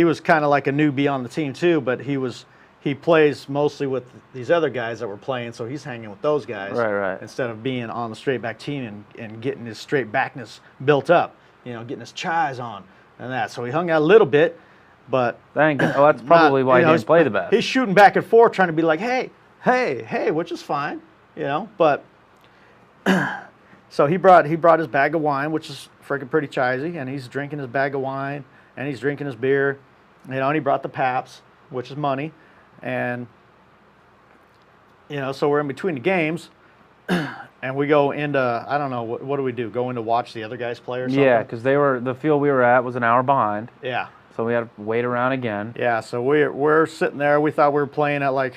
was kind of like a newbie on the team too, but he plays mostly with these other guys that were playing, so he's hanging with those guys instead of being on the straight back team and getting his straight backness built up, getting his Chise on and that. So he hung out a little bit. But that's probably why he didn't play the best. He's shooting back and forth, trying to be like, hey, which is fine, But so he brought his bag of wine, which is freaking pretty Chisey, and he's drinking his bag of wine, and he's drinking his beer, and he brought the Paps, which is money, and so we're in between the games, and we go into, I don't know, what do we do? Go in to watch the other guys play or something? Yeah, because the field we were at was an hour behind. Yeah. So we had to wait around again. Yeah, so we're sitting there. We thought we were playing at like,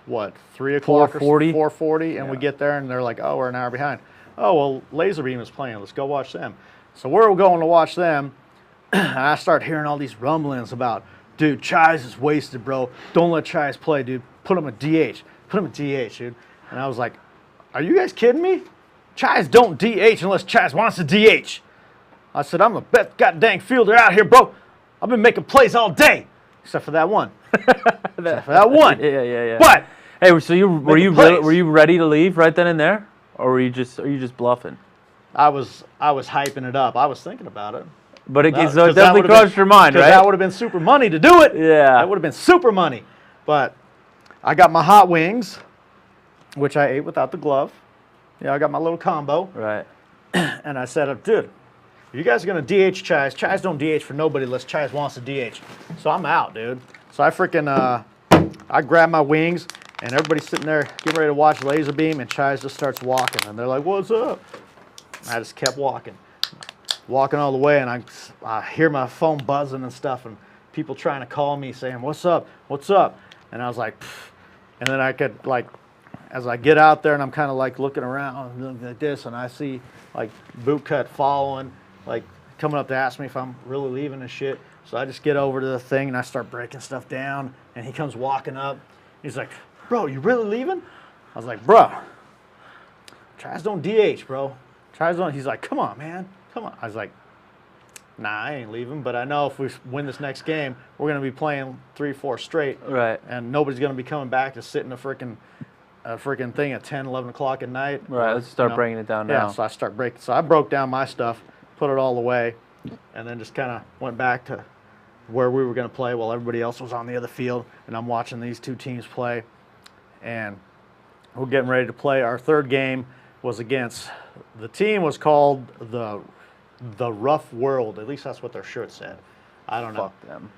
3 o'clock 4:40? 4:40, and we get there, and they're like, oh, we're an hour behind. Oh, well, Laser Beam is playing. Let's go watch them. So we're going to watch them, and I start hearing all these rumblings about, dude, Chise is wasted, bro. Don't let Chise play, dude. Put him at DH. Put him at DH, dude. And I was like, are you guys kidding me? Chise don't DH unless Chise wants to DH. I said, I'm the best goddamn fielder out here, bro. I've been making plays all day, except for that one. Except for that one. Yeah. But hey, so were you ready to leave right then and there, or are you just bluffing? I was hyping it up. I was thinking about it. But it definitely crossed your mind, right? That would have been super money to do it. Yeah. That would have been super money. But I got my hot wings, which I ate without the glove. I got my little combo. Right. And I said, dude, you guys are going to DH Chise. Chise don't DH for nobody unless Chise wants to DH. So I'm out, dude. So I freaking, I grabbed my wings, and everybody's sitting there getting ready to watch Laser Beam, and Chise just starts walking. And they're like, what's up? I just kept walking all the way, and I hear my phone buzzing and stuff, and people trying to call me saying, what's up? What's up? And I was like, pfft. And then I could, like, as I get out there and I'm kind of like looking around like this, and I see like Bootcut following, like coming up to ask me if I'm really leaving and shit. So I just get over to the thing and I start breaking stuff down, and he comes walking up. He's like, bro, you really leaving? I was like, bro, tries don't DH, bro. Tries don't. He's like, come on, man, come on. I was like, nah, I ain't leaving, but I know if we win this next game, we're going to be playing 3-4 straight. Right. And nobody's going to be coming back to sit in a freaking thing at 10, 11 o'clock at night. Right, let's start breaking it down now. Yeah, so I start breaking. So I broke down my stuff, put it all away, and then just kind of went back to where we were going to play while everybody else was on the other field. And I'm watching these two teams play. And we're getting ready to play. Our third game was against, the team was called the Rough World. At least that's what their shirt said. I don't know. Fuck them.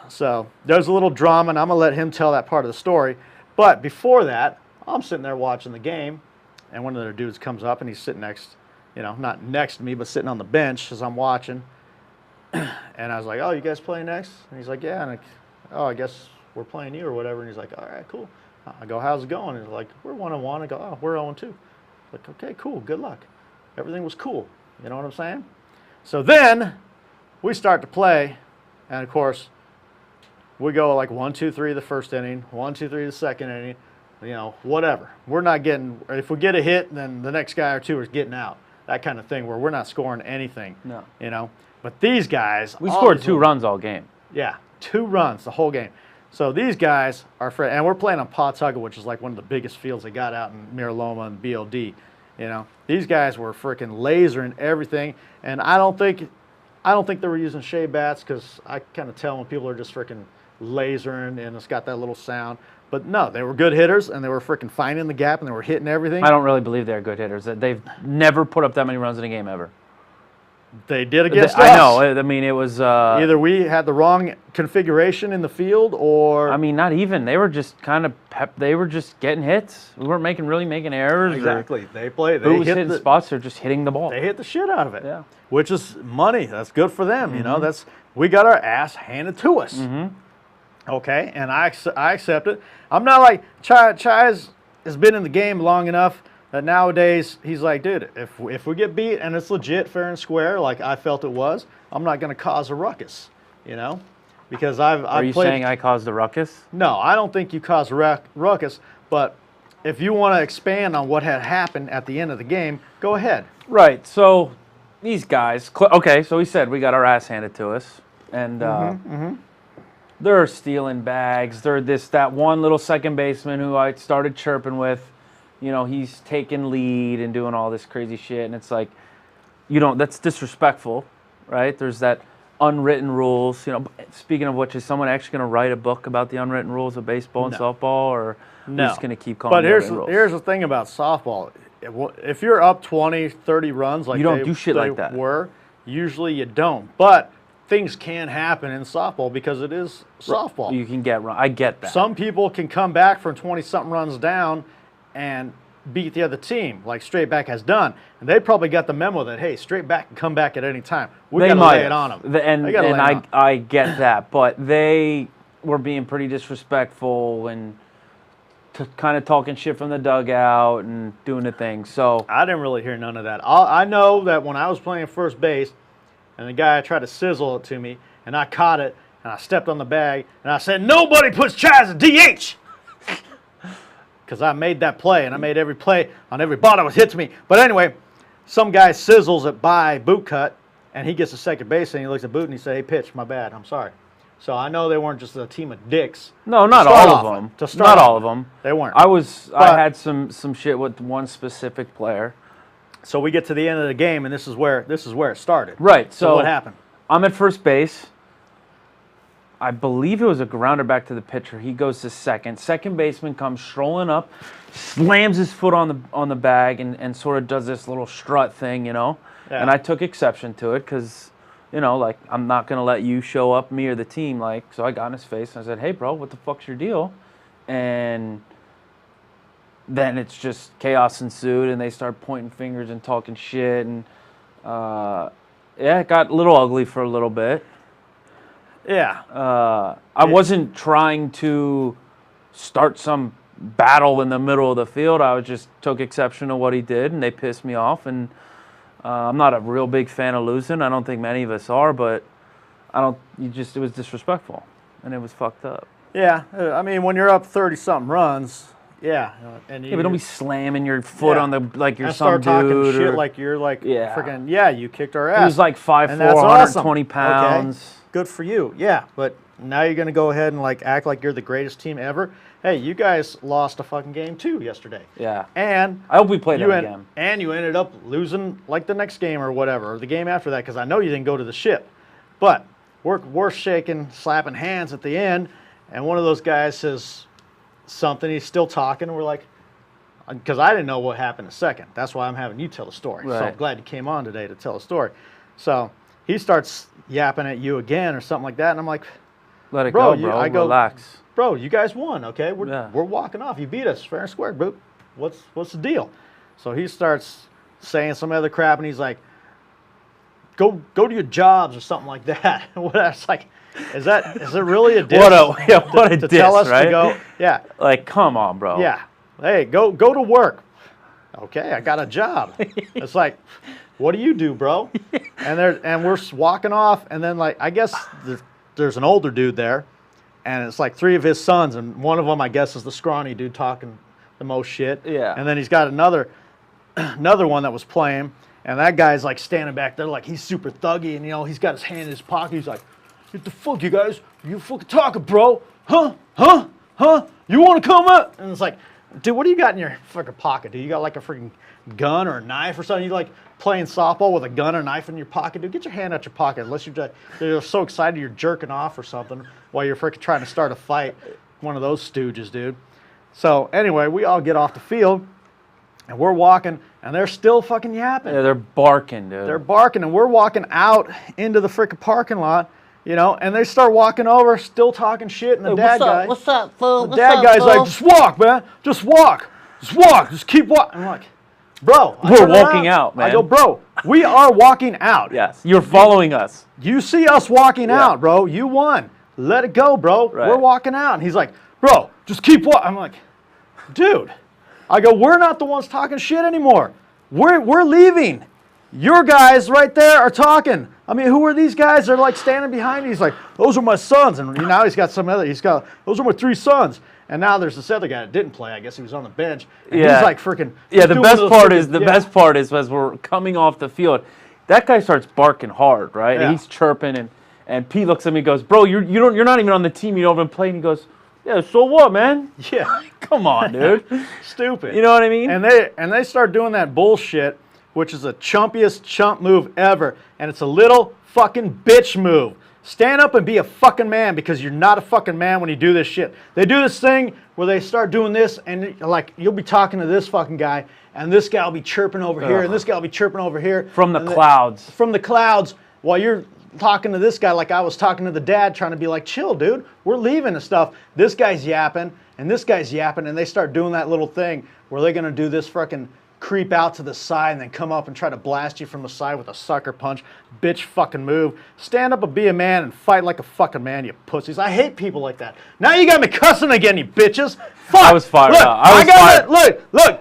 So there's a little drama, and I'm going to let him tell that part of the story. But before that, I'm sitting there watching the game, and one of their dudes comes up, and he's sitting next, not next to me, but sitting on the bench as I'm watching. And I was like, oh, you guys playing next? And he's like, yeah. And I guess we're playing you or whatever. And he's like, all right, cool. I go, how's it going? And he's like, we're 1-1. I go, oh, we're 0-2. Like, okay, cool, good luck. Everything was cool. You know what I'm saying? So then we start to play, and of course, we go like 1-2-3 the first inning, 1-2-3 the second inning, whatever. We're not getting, if we get a hit, then the next guy or two is getting out. That kind of thing where we're not scoring anything. No. But these guys. We scored 2 runs all game. Yeah, 2 runs the whole game. So these guys are, and we're playing on Pawtucket, which is like one of the biggest fields they got out in Miraloma and BLD. These guys were freaking lasering everything, and I don't think they were using shea bats, because I kind of tell when people are just freaking lasering and it's got that little sound. But no, they were good hitters, and they were freaking finding the gap, and they were hitting everything. I don't really believe they're good hitters. They've never put up that many runs in a game ever. They did against us. I know. I mean, it was either we had the wrong configuration in the field, or I mean, not even. They were just kind of they were just getting hits. We weren't making errors. Exactly. They played. They hit the spots. They're just hitting the ball. They hit the shit out of it. Yeah. Which is money. That's good for them. We got our ass handed to us. Okay, and I accept it. I'm not like Chaz has been in the game long enough that nowadays he's like, dude, if we get beat and it's legit, fair and square, like I felt it was, I'm not going to cause a ruckus, because I've Are you saying I caused a ruckus? No, I don't think you caused a ruckus, but if you want to expand on what had happened at the end of the game, go ahead. Right. So these guys. Okay. So we said we got our ass handed to us, and they're stealing bags. They're that one little second baseman who I started chirping with. He's taking lead and doing all this crazy shit, and it's like, that's disrespectful, right? There's that unwritten rules. Speaking of which, is someone actually going to write a book about the unwritten rules of baseball and softball, or we're just going to keep calling it unwritten rules? But here's the thing about softball. If you're up 20, 30 runs like you don't do shit like that. Usually you don't. But things can happen in softball because it is softball. You can get run. I get that. Some people can come back from 20-something runs down and beat the other team, like Straight Back has done. And they probably got the memo that, hey, Straight Back can come back at any time. We got to lay it on them. And I get that, but they were being pretty disrespectful and kind of talking shit from the dugout and doing the thing. So I didn't really hear none of that. I know that when I was playing first base and the guy tried to sizzle it to me, and I caught it, and I stepped on the bag, and I said, nobody puts Chaz in DH! Because I made that play, and I made every play on every ball that was hit to me. But anyway, some guy sizzles it by Bootcut, and he gets to second base, and he looks at Boot, and he says, hey, pitch, my bad, I'm sorry. So I know they weren't just a team of dicks. No, not all of them. Not all of them. They weren't. I had some shit with one specific player. So we get to the end of the game, and this is where it started. Right. So what happened? I'm at first base. I believe it was a grounder back to the pitcher. He goes to second. Second baseman comes strolling up, slams his foot on the bag, and sort of does this little strut thing, Yeah. And I took exception to it because, I'm not going to let you show up, me or the team. So I got in his face and I said, hey, bro, what the fuck's your deal? And then it's just chaos ensued, and they start pointing fingers and talking shit. And, it got a little ugly for a little bit. Yeah. I wasn't trying to start some battle in the middle of the field. I just took exception to what he did, and they pissed me off. And I'm not a real big fan of losing. I don't think many of us are, but it was disrespectful, and it was fucked up. Yeah. I mean, when you're up 30-something runs, yeah. And Yeah, but don't be slamming your foot on the like you're and some start talking dude. shit or, like you're like Yeah. freaking, yeah, you kicked our ass. he was like 5'4", And that's awesome. 120 pounds. Okay. Good for you. Yeah, but now you're going to go ahead and like act like you're the greatest team ever. Hey, you guys lost a fucking game too yesterday. Yeah. And I hope we play them you again. And you ended up losing like the next game or whatever, or the game after that, because I know you didn't go to the ship. But we're shaking, slapping hands at the end, and one of those guys says something. He's still talking, and we're like, because I didn't know what happened in a second. That's why I'm having you tell the story. So Right. I'm glad you came on today to tell the story. So he starts yapping at you again or something like that, and I'm like, Let it Bro, go, bro. I go- Relax. bro, you guys won, okay? We're Yeah. walking off. You beat us fair and square, bro. What's the deal? So he starts saying some other crap, and he's like, go to your jobs or something like that. What I was like, is it really a diss? What a to diss, tell us right? to go? Yeah, Like, come on, bro. yeah. Hey, go to work. Okay, I got a job. It's like, what do you do, bro? And we're walking off, and then like I guess there's an older dude there, and it's like 3 of his sons, and one of them I guess is the scrawny dude talking the most shit. Yeah. And then he's got another one that was playing, and that guy's like standing back there like he's super thuggy, and he's got his hand in his pocket. He's like, "What the fuck, you guys? You fucking talking, bro? Huh? You want to come up?" And it's like, dude, what do you got in your fucking pocket? Do you got like a freaking gun or a knife or something? You like playing softball with a gun or knife in your pocket? Dude, get your hand out your pocket. Unless you're so excited you're jerking off or something while you're freaking trying to start a fight. One of those stooges, dude. So anyway, we all get off the field and we're walking and they're still fucking yapping. Yeah, they're barking, dude. They're barking and we're walking out into the freaking parking lot, and they start walking over, still talking shit, and the dad guy. What's up, fool? The dad guy's like, just walk, man. Just walk. Just keep walking. I'm like, bro. I We're turn walking around. out, man. I go, bro, we are walking out. Yes, you're following us. You see us walking out, bro. You won. Let it go, bro. Right. We're walking out. And he's like, bro, just keep walking. I'm like, dude. I go, we're not the ones talking shit anymore. We're leaving. Your guys right there are talking. I mean, who are these guys? They're like standing behind me. He's like, those are my sons. And now he's got those are my 3 sons. And now there's this other guy that didn't play. I guess he was on the bench. And Yeah. he's like freaking. Yeah, the best best part is as we're coming off the field, that guy starts barking hard, right? Yeah. And he's chirping, and Pete looks at me and goes, "Bro, you're not even on the team. You don't even play." And he goes, "Yeah, so what, man? Yeah. Come on, dude." Stupid. You know what I mean? And they start doing that bullshit, which is the chumpiest chump move ever, and it's a little fucking bitch move. Stand up and be a fucking man, because you're not a fucking man when you do this shit. They do this thing where they start doing this, and like you'll be talking to this fucking guy, and this guy will be chirping over here, and this guy will be chirping over here. From the and clouds. From the clouds, while you're talking to this guy like I was talking to the dad, trying to be like, chill, dude, we're leaving and stuff. This guy's yapping, and this guy's yapping, and they start doing that little thing where they're going to do this fucking creep out to the side and then come up and try to blast you from the side with a sucker punch. Bitch fucking move. Stand up and be a man and fight like a fucking man, you pussies. I hate people like that. Now you got me cussing again, you bitches. Fuck. I was fired Look, up. I was fired.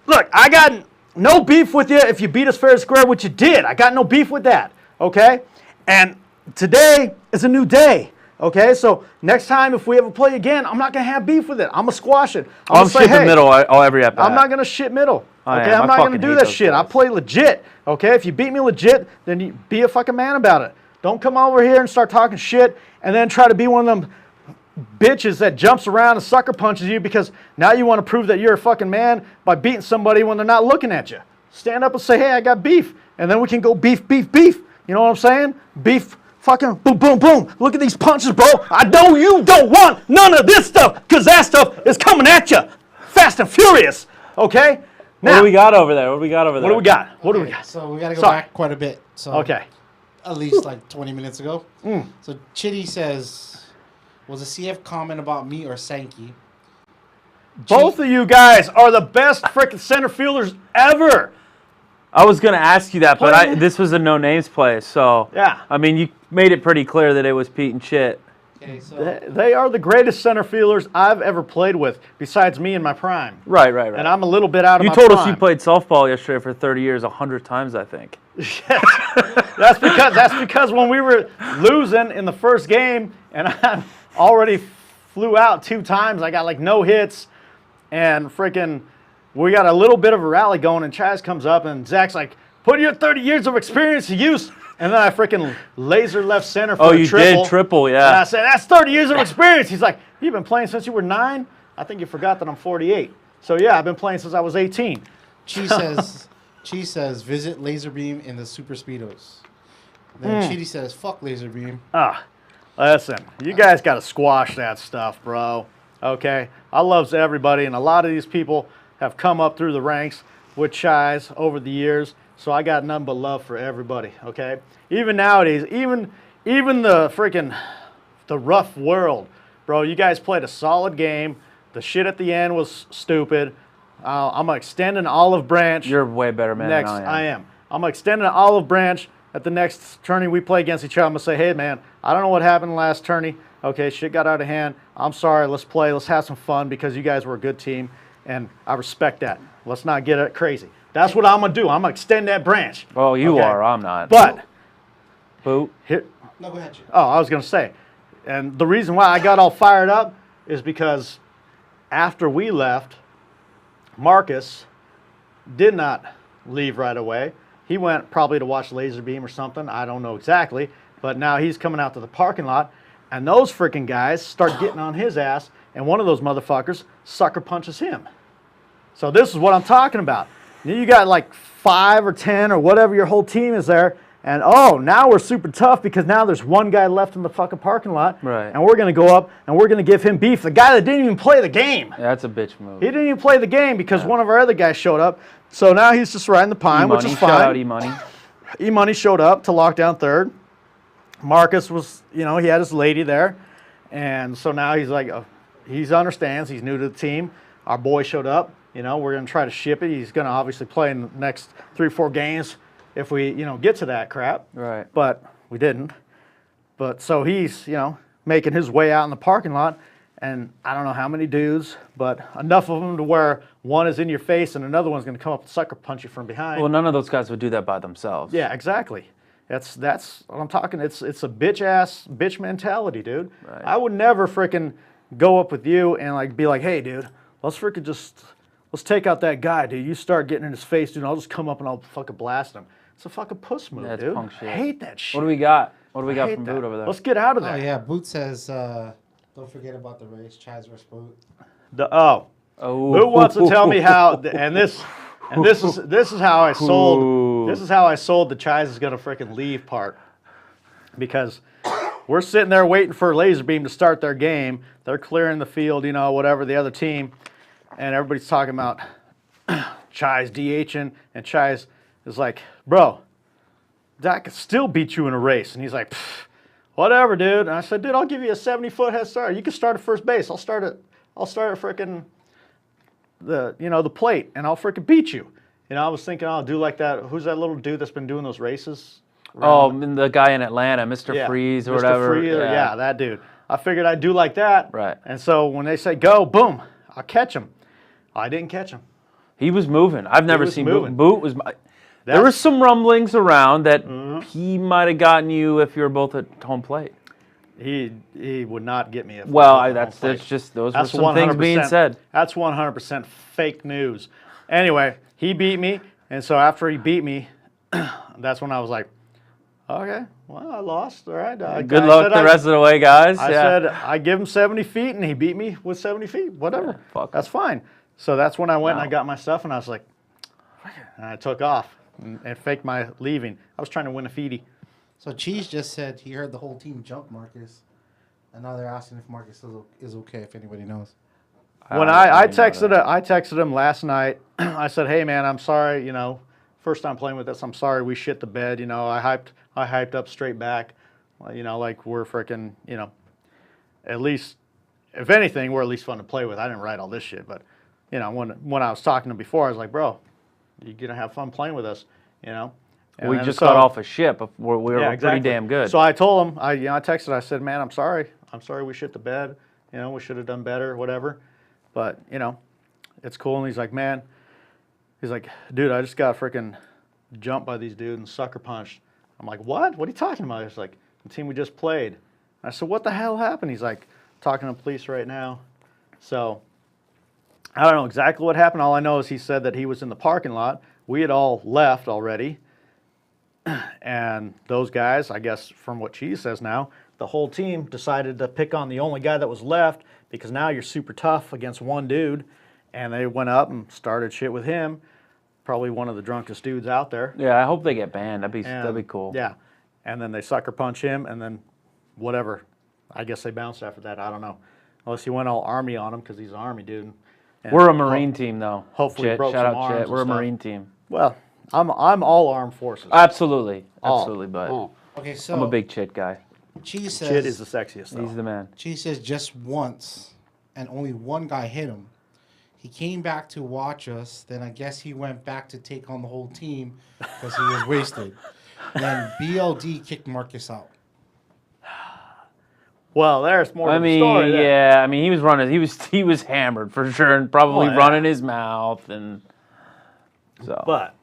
Look, I got no beef with you if you beat us fair and square, which you did. I got no beef with that, okay? And today is a new day, okay? So next time if we ever play again, I'm not going to have beef with it. I'm going to squash it. I'll gonna say, shit the hey, middle all every at bat. I'm not going to shit middle, I okay? am. I'm I not going to fucking do hate that those shit. I guys. play legit, okay? If you beat me legit, then you be a fucking man about it. Don't come over here and start talking shit and then try to be one of them bitches that jumps around and sucker punches you because now you want to prove that you're a fucking man by beating somebody when they're not looking at you. Stand up and say, hey, I got beef. And then we can go beef. You know what I'm saying? Beef, fucking boom, boom, boom. Look at these punches, bro. I know you don't want none of this stuff because that stuff is coming at you. Fast and furious. Okay? What do we got over there? What do we got over there? What do we got? What do we got? So we got to go Sorry. back quite a bit. So Okay. At least like 20 minutes ago. So Chitty says, was a CF comment about me or Sankey? Both of you guys are the best freaking center fielders ever. I was gonna ask you that, but Play- this was a no names play, so Yeah. I mean, you made it pretty clear that it was Pete and Chit. Okay, so They are the greatest center fielders I've ever played with, besides me in my prime. Right. And I'm a little bit out of You my told prime. us you played softball yesterday for 30 years, 100 times, I think. That's because when we were losing in the first game, and I already flew out 2 times, I got like no hits, and freaking, we got a little bit of a rally going, and Chaz comes up, and Zach's like, "Put your 30 years of experience to use." And then I freaking laser left center for Oh, a you triple. did triple, And I yeah. said, "That's 30 years of experience." He's like, "You've been playing since you were 9? I think you forgot that I'm 48. So yeah, I've been playing since I was 18. Cheese says visit Laserbeam in the Super Speedos. Then Chitty says fuck Laserbeam. Listen, you guys got to squash that stuff, bro. Okay? I loves everybody, and a lot of these people have come up through the ranks with Chais over the years, so I got nothing but love for everybody, okay? Even nowadays, even the freaking, the rough world, bro, you guys played a solid game. The shit at the end was stupid. I'm going to extend an olive branch. You're a way better man Next, than I am. I'm going to extend an olive branch at the next tourney we play against each other. I'm going to say, "Hey, man, I don't know what happened last tourney. Okay, shit got out of hand. I'm sorry. Let's play. Let's have some fun because you guys were a good team, and I respect that. Let's not get it crazy." That's what I'm going to do. I'm going to extend that branch. Well, you Okay? are. I'm not. But, Boot. here, No, go ahead, Chit. oh, I was going to say, and the reason why I got all fired up is because after we left, Marcus did not leave right away. He went probably to watch Laserbeam or something. I don't know exactly. But now he's coming out to the parking lot, and those freaking guys start getting on his ass, and one of those motherfuckers sucker punches him. So this is what I'm talking about. You got like 5 or 10 or whatever your whole team is there, and oh, now we're super tough because now there's one guy left in the fucking parking lot, Right. and we're going to go up and we're going to give him beef. The guy that didn't even play the game. Yeah, that's a bitch move. He didn't even play the game because one of our other guys showed up. So now he's just riding the pine, which E-Money. is Shout out fine. E-Money. E-Money showed up to lock down third. Marcus was, he had his lady there. And so now he's like, he understands. He's new to the team. Our boy showed up. We're going to try to ship it. He's going to obviously play in the next 3 or 4 games if we, get to that crap. Right. But we didn't. But so he's, making his way out in the parking lot. And I don't know how many dudes, but enough of them to where one is in your face and another one's going to come up and sucker punch you from behind. Well, none of those guys would do that by themselves. Yeah, exactly. That's what I'm talking. It's a bitch mentality, dude. Right. I would never freaking go up with you and like be like, "Hey, dude, let's take out that guy, dude. You start getting in his face, dude. And I'll just come up and I'll fucking blast him." It's a fucking puss move, That's dude. punk shit. I hate that shit. What do we got? What do we I got hate from that. Boot over there? Let's get out of Oh there. yeah, Boot says don't forget about the race. Chaz vs. Boot. Oh. Who wants to tell me how? And this is how I sold. Ooh. This is how I sold the Chais is gonna freaking leave part. Because we're sitting there waiting for Laserbeam to start their game. They're clearing the field, whatever the other team, and everybody's talking about Chais DHing, and Chais is like, "Bro, I could still beat you in a race," and he's like, "Whatever, dude." And I said, "Dude, I'll give you a 70-foot head start. You can start at first base. I'll start at freaking the plate, and I'll freaking beat you." I was thinking I'll do like that. Who's that little dude that's been doing those races? Oh, the guy in Atlanta, Mr. Yeah, Freeze or Mr. whatever. Freeze, yeah, that dude. I figured I'd do like that. Right. And so when they say go, boom, I'll catch him. I didn't catch him. He was moving. I've never was seen moving. Boot. Boot was. There were some rumblings around that he might have gotten you if you were both at home plate. He would not get me. If Well, I was at home that's plate. just those That's were some things being 100%. said. That's 100% fake news. Anyway, he beat me, and so after he beat me, that's when I was like, "Okay, well, I lost. All right. Good luck the rest of the way, guys. I yeah. said I give him 70 feet, and he beat me with 70 feet. Whatever. Yeah, fuck That's fine." So that's when I went and I No. got my stuff, and I was like, and I took off and faked my leaving. I was trying to win a feedy. So Cheese just said he heard the whole team jump Marcus, and now they're asking if Marcus is okay. If anybody knows. When I didn't know texted that. I texted him last night. I said, "Hey man, I'm sorry. First time playing with this. I'm sorry we shit the bed. I hyped up straight back. Like we're freaking. At least, if anything, we're at least fun to play with. I didn't write all this shit, but when I was talking to him before, I was like, bro, you gonna have fun playing with us." you know. And We then just so- got off a ship. We were Yeah, pretty exactly. damn good. So I told him, I texted, I said, man, I'm sorry we shit the bed. You know, we should have done better, whatever. But, you know, it's cool. And he's like, man, he's like, dude, I just got freaking jumped by these dudes and sucker punched. I'm like, what? What are you talking about? He's like, the team we just played. I said, what the hell happened? He's like, talking to police right now. So I don't know exactly what happened. All I know is he said that he was in the parking lot. We had all left already. And those guys, I guess from what Cheese says now, the whole team decided to pick on the only guy that was left because now you're super tough against one dude. And they went up and started shit with him. Probably one of the drunkest dudes out there. Yeah, I hope they get banned. That'd And, be cool. Yeah. And then they sucker punch him and then whatever. I guess they bounced after that. I don't know. Unless he went all Army on him because he's an Army dude. And We're a Marine team, though. hopefully Chit, broke shout some out, arms Chit. and We're a stuff. Marine team. Well, I'm all armed forces. Absolutely, All. absolutely. But All. Okay, so I'm a big Chit guy. Cheese says Shit is the sexiest though. He's the man. Cheese says just once, and only one guy hit him. He came back to watch us. Then I guess he went back to take on the whole team because he was wasted. Then BLD kicked Marcus out. Well, there's more I to the mean, story there. yeah. I mean, he was running. He was hammered for sure, and probably Oh, yeah. running his mouth, and so. But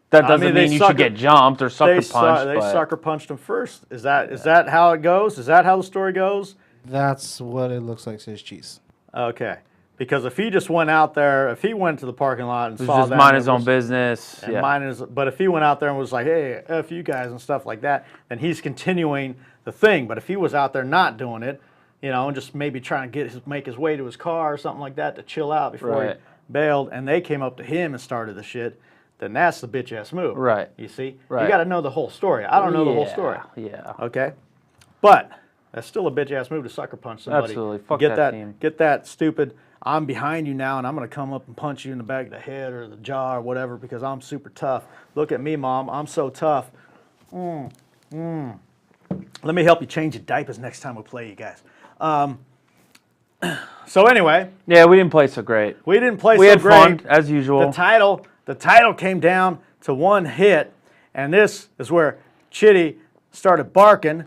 that I doesn't mean, they mean you sucker- should get jumped or sucker punched. they but sucker punched him first. Is that how it goes? Is that how the story goes? That's what it looks like, says Cheese. Okay. Because if he just went out there, if he went to the parking lot and he was saw just them, mind it his own was- business. and Yeah. but if he went out there and was like, hey, F you guys and stuff like that, then he's continuing the thing. But if he was out there not doing it, you know, and just maybe trying to make his way to his car or something like that to chill out before Right. he bailed, and they came up to him and started the shit, then that's the bitch ass move. Right. You see? Right. You got to know the whole story. I don't know the whole Yeah, story. Yeah. Okay? But that's still a bitch ass move to sucker punch somebody. Absolutely. Fuck get that team. Get that stupid, I'm behind you now and I'm going to come up and punch you in the back of the head or the jaw or whatever because I'm super tough. Look at me, Mom. I'm so tough. Let me help you change your diapers next time we play, you guys. So anyway, Yeah, we didn't play so great. we didn't play We so had great. fun as usual. The title came down to one hit, and this is where Chitty started barking.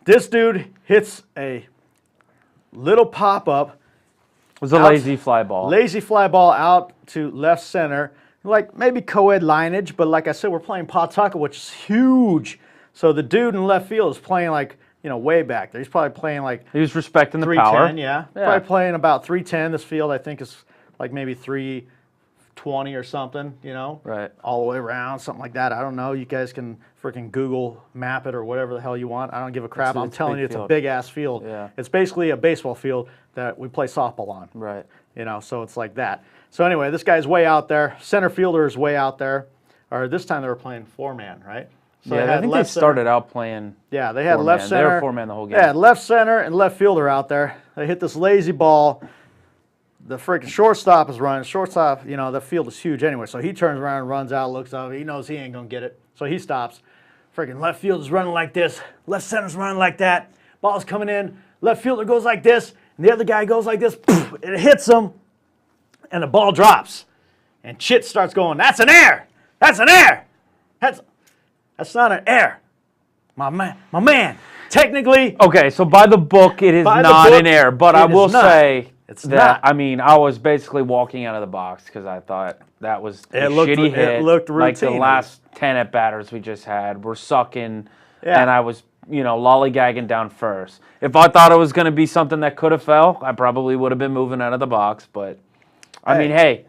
This dude hits a little pop-up, It was a out- lazy fly ball. lazy fly ball out to left center, like maybe co-ed lineage, but like I said, we're playing Pawtucket, which is huge. So the dude in left field is playing like, you know, way back there. He's probably playing like He was respecting the 310, power. yeah. Yeah. Probably playing about 310. This field, I think, is like maybe 320 or something, you know? Right. All the way around, something like that. I don't know. You guys can freaking Google map it or whatever the hell you want. I don't give a crap. I'm it's a telling big you, it's a field. big-ass field. Yeah. It's basically a baseball field that we play softball on. Right. You know, so it's like that. So anyway, this guy's way out there. Center fielder is way out there. Or this time they were playing four-man, right? So Yeah, they I had think they left center- started out playing. Yeah, they had four-man. left They center. were four-man the whole game. They had left center and left fielder out there. They hit this lazy ball. The freaking shortstop is running. Shortstop, you know, the field is huge anyway. So he turns around and runs out, looks up. He knows he ain't going to get it. So he stops. Freaking left field is running like this. Left center's running like that. Ball's coming in. Left fielder goes like this. And the other guy goes like this. It hits him. And the ball drops. And Chit starts going, that's an error. That's an error. That's not an error. My man. Technically, Okay, so by the book, it is By the not book, an error. But it I is will not. say It's that, not. I mean, I was basically walking out of the box because I thought that was a It looked- shitty it hit. looked like the routine. last 10 at batters we just had were sucking, Yeah. and I was, you know, lollygagging down first. If I thought it was going to be something that could have fell, I probably would have been moving out of the box. But, I mean, hey,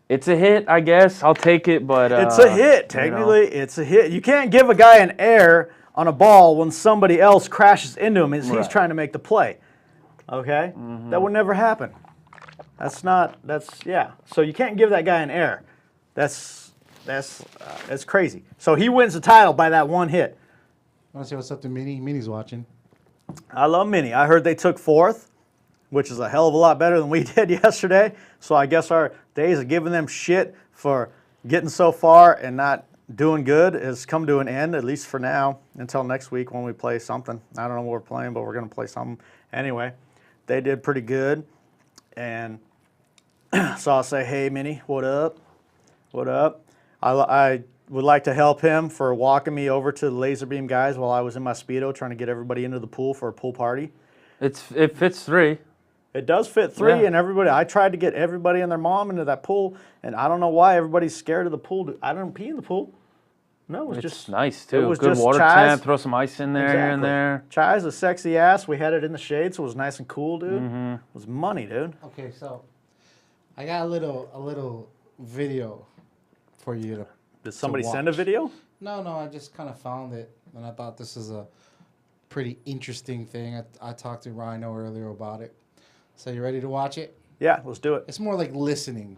it's a hit, I guess. I'll take it, but... it's a hit. you know. Technically, it's a hit. You can't give a guy an error on a ball when somebody else crashes into him as he's Right. trying to make the play. Okay? That would never happen. Yeah. So you can't give that guy an error. That's crazy. So he wins the title by that one hit. Want to say what's up to Minnie? Minnie's watching. I love Minnie. I heard they took fourth, which is a hell of a lot better than we did yesterday. So I guess our days of giving them shit for getting so far and not doing good has come to an end, at least for now, until next week when we play something. I don't know what we're playing, but we're going to play something. Anyway, they did pretty good. And so I'll say, hey, Minnie, what up? What up? I would like to help him for walking me over to the laser beam guys while I was in my Speedo trying to get everybody into the pool for a pool party. It fits 3. It does fit 3, Yeah. and everybody. I tried to get everybody and their mom into that pool, and I don't know why everybody's scared of the pool. I don't pee in the pool. No, it was It's just nice it too. was Good just water Chaz. temp. Throw some ice in there here and there. Chai's a sexy ass. We had it in the shade, so it was nice and cool, dude. It was money, dude. Okay, so I got a little video for you to. Did somebody send a watch. video? No, I just kind of found it, and I thought this is a pretty interesting thing. I talked to Ryknow earlier about it. So you ready to watch it? Yeah, let's do it. It's more like listening.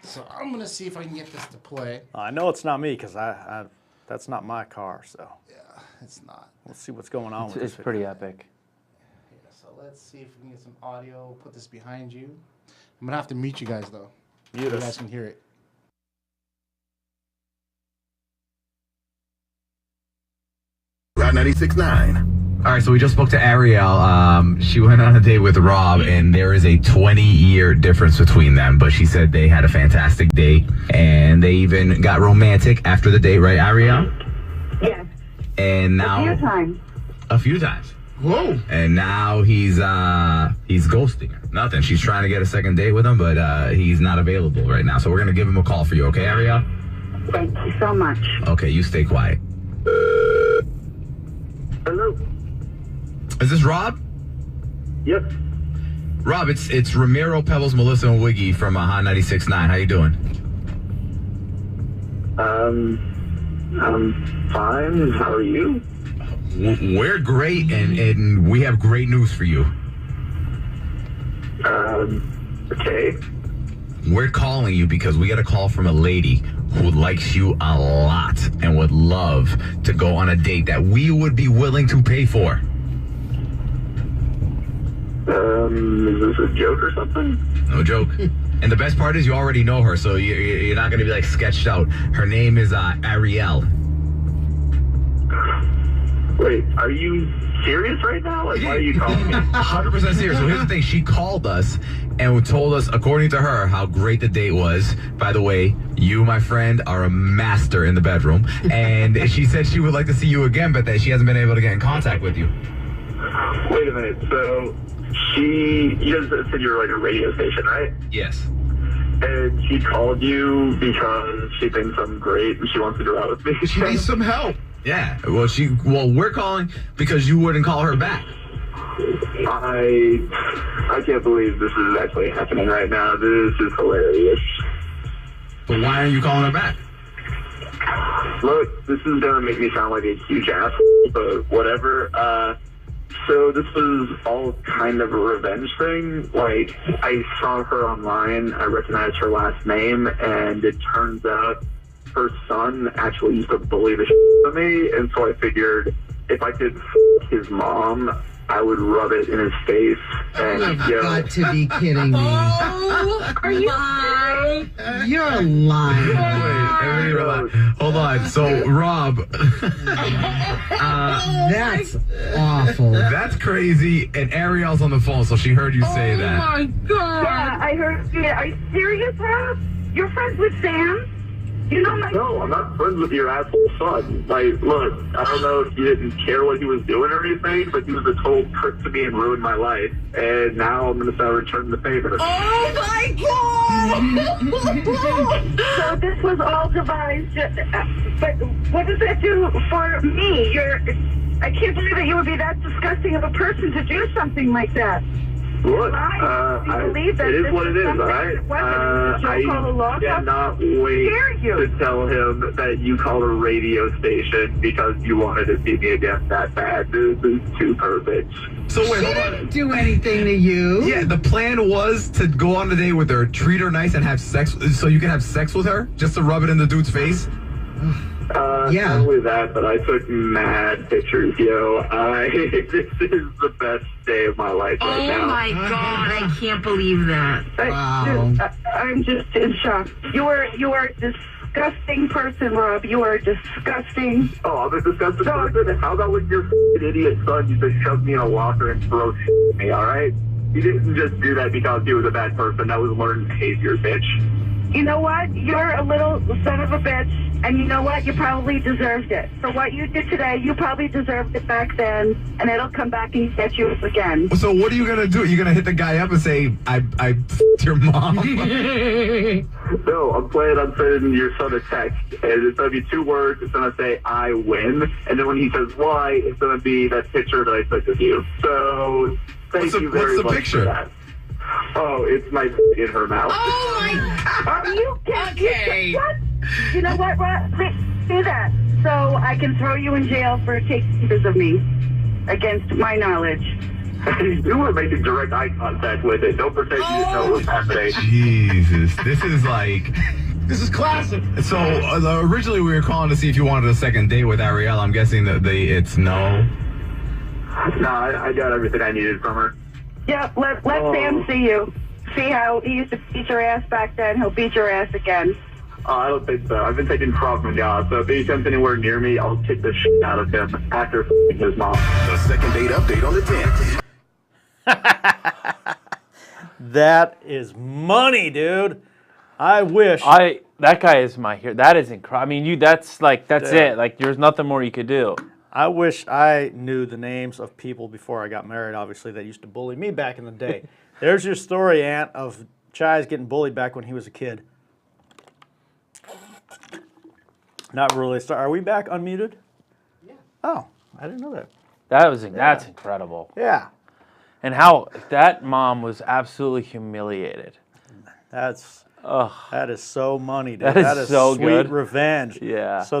So I'm gonna see if I can get this to play. I know it's not me because I that's not my car. So Yeah, it's not. let's see what's going on with It's this. pretty epic. Yeah, so let's see if we can get some audio. Put this behind you. I'm gonna have to mute you guys though. Mute You us. guys can hear it. Route 96.9. All right, so we just spoke to Ariel. She went on a date with Rob, and there is a 20-year difference between them. But she said they had a fantastic date, and they even got romantic after the date, right, Ariel? Yes. And now A few times. a few times. Whoa. And now he's ghosting her. Nothing. She's trying to get a second date with him, but he's not available right now. So we're gonna give him a call for you, okay, Ariel? Thank you so much. Okay, you stay quiet. Hello. Is this Rob? Yep. Rob, it's Ramiro, Pebbles, Melissa, and Wiggy from Hot 96.9. How you doing? I'm fine. How are you? We're great, and we have great news for you. Okay. We're calling you because we got a call from a lady who likes you a lot and would love to go on a date that we would be willing to pay for. Is this a joke or something? No joke. And the best part is you already know her, so you're not going to be like sketched out. Her name is Ariel. Wait, are you serious right now? Like, why are you calling me? 100% serious. So here's the thing. She called us and told us, according to her, how great the date was. By the way, you, my friend, are a master in the bedroom. And she said she would like to see you again, but that she hasn't been able to get in contact with you. Wait a minute. So, you guys said you were like a radio station, right? Yes. And she called you because she thinks I'm great and she wants to go out with me. She needs some help. Yeah. Well, we're calling because you wouldn't call her back. I can't believe this is actually happening right now. This is hilarious. But why aren't you calling her back? Look, this is gonna make me sound like a huge asshole, but whatever. So this was all kind of a revenge thing. Like, I saw her online, I recognized her last name, and it turns out her son actually used to bully the shit out of me, and so I figured if I could his mom, I would rub it in his face and Got to be kidding me. Are you serious? You're lying. Wait, everybody relax. Hold on. So, Rob, That's awful. that's crazy. And Ariel's on the phone, so she heard you say that. Yeah, I heard. Yeah, are you serious, Rob? You're friends with Sam? You know my. No, I'm not friends with your asshole son. Like, look, I don't know if you didn't care what he was doing or anything, but he was a total prick to me and ruined my life. And now I'm going to start returning the favor. Oh my God! So this was all devised. But what does that do for me? I can't believe that you would be that disgusting of a person to do something like that. Look, I believe that it is this what it is, all something right? that wasn't. Did you call the law? I cannot wait Dare you? to tell him that you called a radio station because you wanted to see me again that bad. This is too perfect. So wait, She hold on. didn't do anything to you. Yeah, the plan was to go on a date with her, treat her nice, and have sex, so you can have sex with her, just to rub it in the dude's face. Yeah. Not only that, but I took mad pictures, yo. This is the best day of my life right now. Oh my God, I can't believe that. Wow. I'm just in shock. You are a disgusting person, Rob. You are disgusting. Oh, I'm a disgusting person. How about when your f***ing idiot son used to shove me in a locker and throw shit at me, alright? He didn't just do that because he was a bad person. That was learned behavior, bitch. you know what? You're a little son of a bitch, and you know what? You probably deserved it. For what you did today, you probably deserved it back then, and it'll come back and get you again. So what are you gonna do? You're gonna hit the guy up and say, I f***ed your mom? No, I'm planning on sending your son a text, and it's going to be 2 words. It's going to say, I win. And then when he says why, it's going to be that picture that I took of you. So thank you very much picture? for that. Oh, it's my in her mouth. Oh my God. You can't. Okay. What? You know what, Rob? Do that so I can throw you in jail for taking pictures of me against my knowledge. You were making direct eye contact with it. Don't pretend you didn't know what was happening. Jesus, this is like... This is classic. So originally we were calling to see if you wanted a second date with Ariel. I'm guessing that it's no. No, I got everything I needed from her. Yep, let Sam see you. See how he used to beat your ass back then. He'll beat your ass again. I don't think so. I've been taking Krav Maga, so if he comes anywhere near me, I'll kick the shit out of him after f***ing his mom. The second date update on the 10th. That is money, dude. I wish. That guy is my hero. That is incredible. I mean, that's Yeah. it. Like, there's nothing more you could do. I wish I knew the names of people before I got married, obviously, that used to bully me back in the day. There's your story, Aunt, of Chise getting bullied back when he was a kid. Not really. Are we back unmuted? Yeah. Oh, I didn't know that. That's incredible. Yeah. And how that mom was absolutely humiliated. That is so money, dude. That is so sweet good. revenge. Yeah. So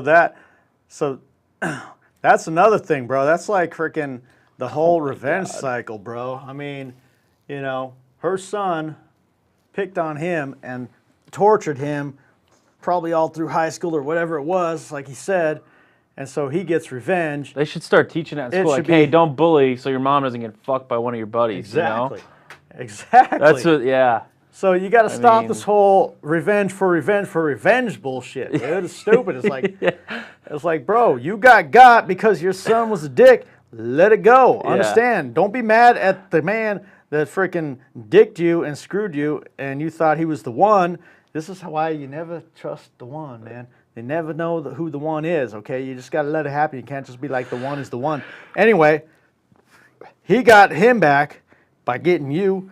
that's another thing, bro. That's like freaking the whole revenge cycle, bro. I mean, her son picked on him and tortured him probably all through high school or whatever it was, like he said. And so he gets revenge. They should start teaching that in school. Like, hey, don't bully so your mom doesn't get fucked by one of your buddies. Exactly. You know? Exactly. That's what, yeah. So you got to stop this whole revenge for revenge bullshit, dude. It's stupid. It's like, it's like, bro, you got because your son was a dick. Let it go. Yeah. Understand? Don't be mad at the man that freaking dicked you and screwed you, and you thought he was the one. This is why you never trust the one, man. They never know who the one is. Okay, you just got to let it happen. You can't just be like the one is the one. Anyway, he got him back by getting you.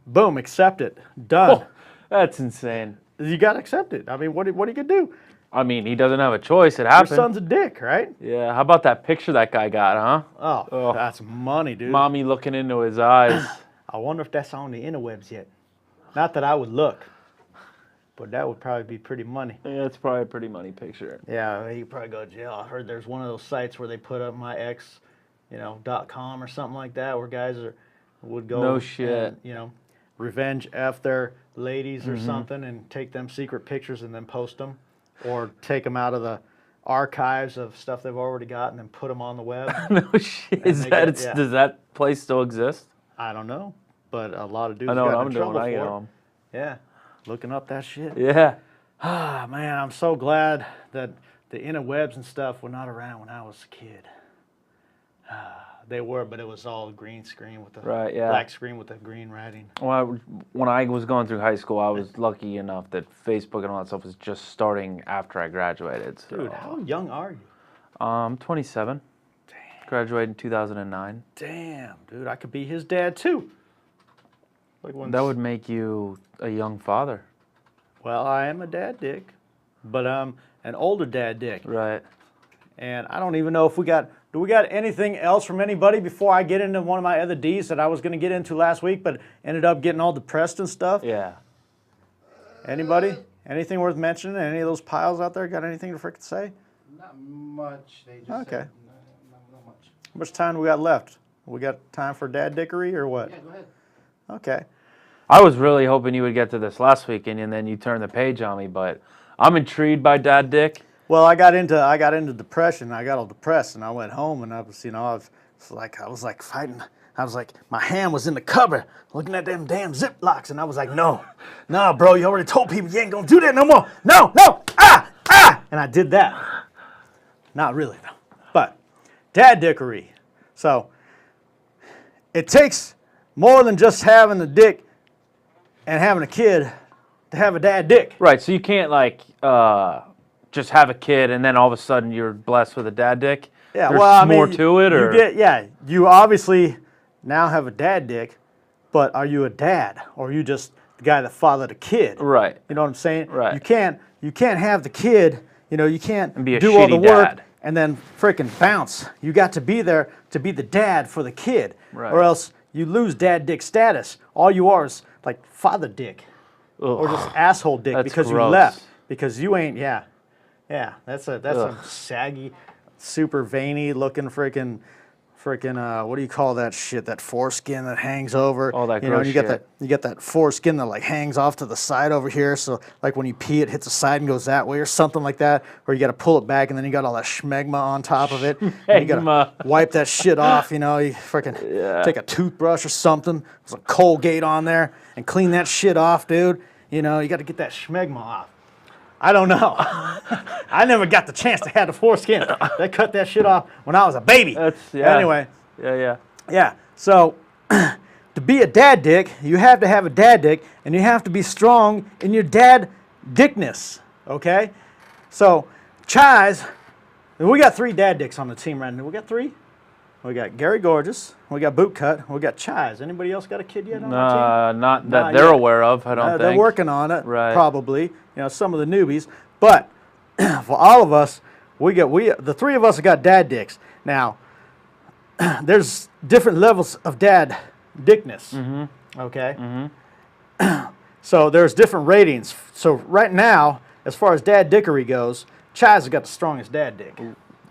Boom, accept it. Done. Oh, that's insane. You got to accept it. I mean, what are you going to do? I mean, he doesn't have a choice. It happened. Your son's a dick, right? Yeah. How about that picture that guy got, huh? Oh, that's money, dude. Mommy looking into his eyes. I wonder if that's on the interwebs yet. Not that I would look, but that would probably be pretty money. Yeah, it's probably a pretty money picture. Yeah, he could probably go to jail. I heard there's one of those sites where they put up my ex, .com or something like that, where guys would go. No shit. And, revenge F their ladies or something and take them secret pictures and then post them, or take them out of the archives of stuff they've already got and then put them on the web. No shit. Does that place still exist? I don't know, but a lot of dudes I know got what I'm in doing trouble when I for get it. home. Yeah, looking up that shit. Yeah. Ah, man, I'm so glad that the interwebs and stuff were not around when I was a kid. They were, but it was all green screen with the black screen with the green writing. Well, when I was going through high school, I was lucky enough that Facebook and all that stuff was just starting after I graduated. So. Dude, how young are you? I'm 27. Damn. Graduated in 2009. Damn, dude, I could be his dad too. That would make you a young father. Well, I am a dad dick, but I'm an older dad dick. Right. And I don't even know if do we got anything else from anybody before I get into one of my other Ds that I was going to get into last week, but ended up getting all depressed and stuff? Yeah. Anybody? Anything worth mentioning? Any of those piles out there got anything to frickin' say? Not much. They just Okay. said not much. How much time do we got left? We got time for dad dickery or what? Yeah, go ahead. Okay. I was really hoping you would get to this last weekend and then you turn the page on me, but I'm intrigued by Dad Dick. Well, I got into depression. I got all depressed, and I went home, and I was fighting. I was like, my hand was in the cupboard, looking at them damn Ziplocs, and I was like, no, bro, you already told people you ain't gonna do that no more. No, and I did that. Not really though, but dad dickery. So it takes more than just having a dick and having a kid to have a dad dick. Right. So you can't like just have a kid and then all of a sudden you're blessed with a dad dick. Yeah, There's well, I more mean, to it, or you obviously now have a dad dick, but are you a dad or are you just the guy that fathered a kid? right. You know what I'm saying? Right. You can't have the kid. You know, you can't And be a do all the shitty work dad. and then freaking bounce. You got to be there to be the dad for the kid, Right. or else you lose dad dick status. All you are is like father dick, or Ugh. just asshole dick That's because you gross. left because you ain't. Yeah. That's a saggy, super veiny looking freaking what do you call that shit? That foreskin that hangs over. Oh, that you know, gross you got shit. that you got that foreskin that like hangs off to the side over here. So like when you pee, it hits the side and goes that way or something like that. Or you got to pull it back and then you got all that schmegma on top of it. And you got Schmegma. to wipe that shit off. You know, you freaking take a toothbrush or something, some Colgate on there, and clean that shit off, dude. You know, you got to get that schmegma off. I don't know. I never got the chance to have the foreskin. They cut that shit off when I was a baby. Anyway. Yeah. So to be a dad dick, you have to have a dad dick, and you have to be strong in your dad dickness. Okay? So, Chise, we got 3 dad dicks on the team right now. We got 3? We got Gary Gorgeous, we got Bootcut, we got Chise. Anybody else got a kid yet on the team? Not that they're aware of, I don't think. They're working on it, Right. probably. You know, some of the newbies. But for all of us, the 3 of us have got dad dicks. Now, there's different levels of dad dickness. Mm-hmm. Okay? So there's different ratings. So right now, as far as dad dickery goes, Chaz has got the strongest dad dick.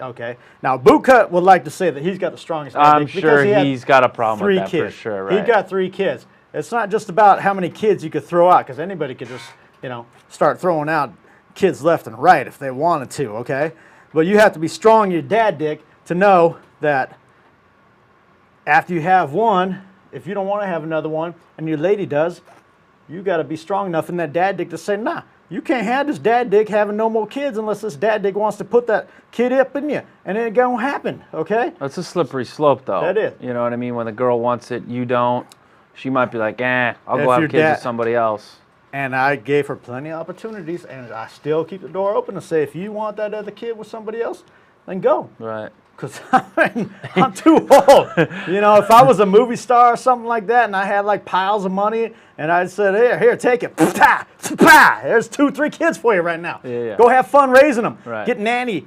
Okay. Now Bootcut would like to say that he's got the strongest dad I'm dick sure because he's got a problem 3 with that kids. for sure, right? He got 3 kids. It's not just about how many kids you could throw out, because anybody could just, you know, start throwing out kids left and right if they wanted to, okay? But you have to be strong in your dad dick to know that after you have one, if you don't want to have another one, and your lady does, you got to be strong enough in that dad dick to say, nah, you can't have this dad dick having no more kids unless this dad dick wants to put that kid up in you, and it ain't gonna happen, okay? That's a slippery slope, though. That is. You know what I mean? When the girl wants it, you don't. She might be like, I'll If go have your kids dad- with somebody else. And I gave her plenty of opportunities, and I still keep the door open to say, if you want that other kid with somebody else, then go. Right. Because I'm too old. You know, if I was a movie star or something like that, and I had like piles of money, and I said, here, take it. There's 2, 3 kids for you right now. Yeah. Go have fun raising them. Right. Get Nanny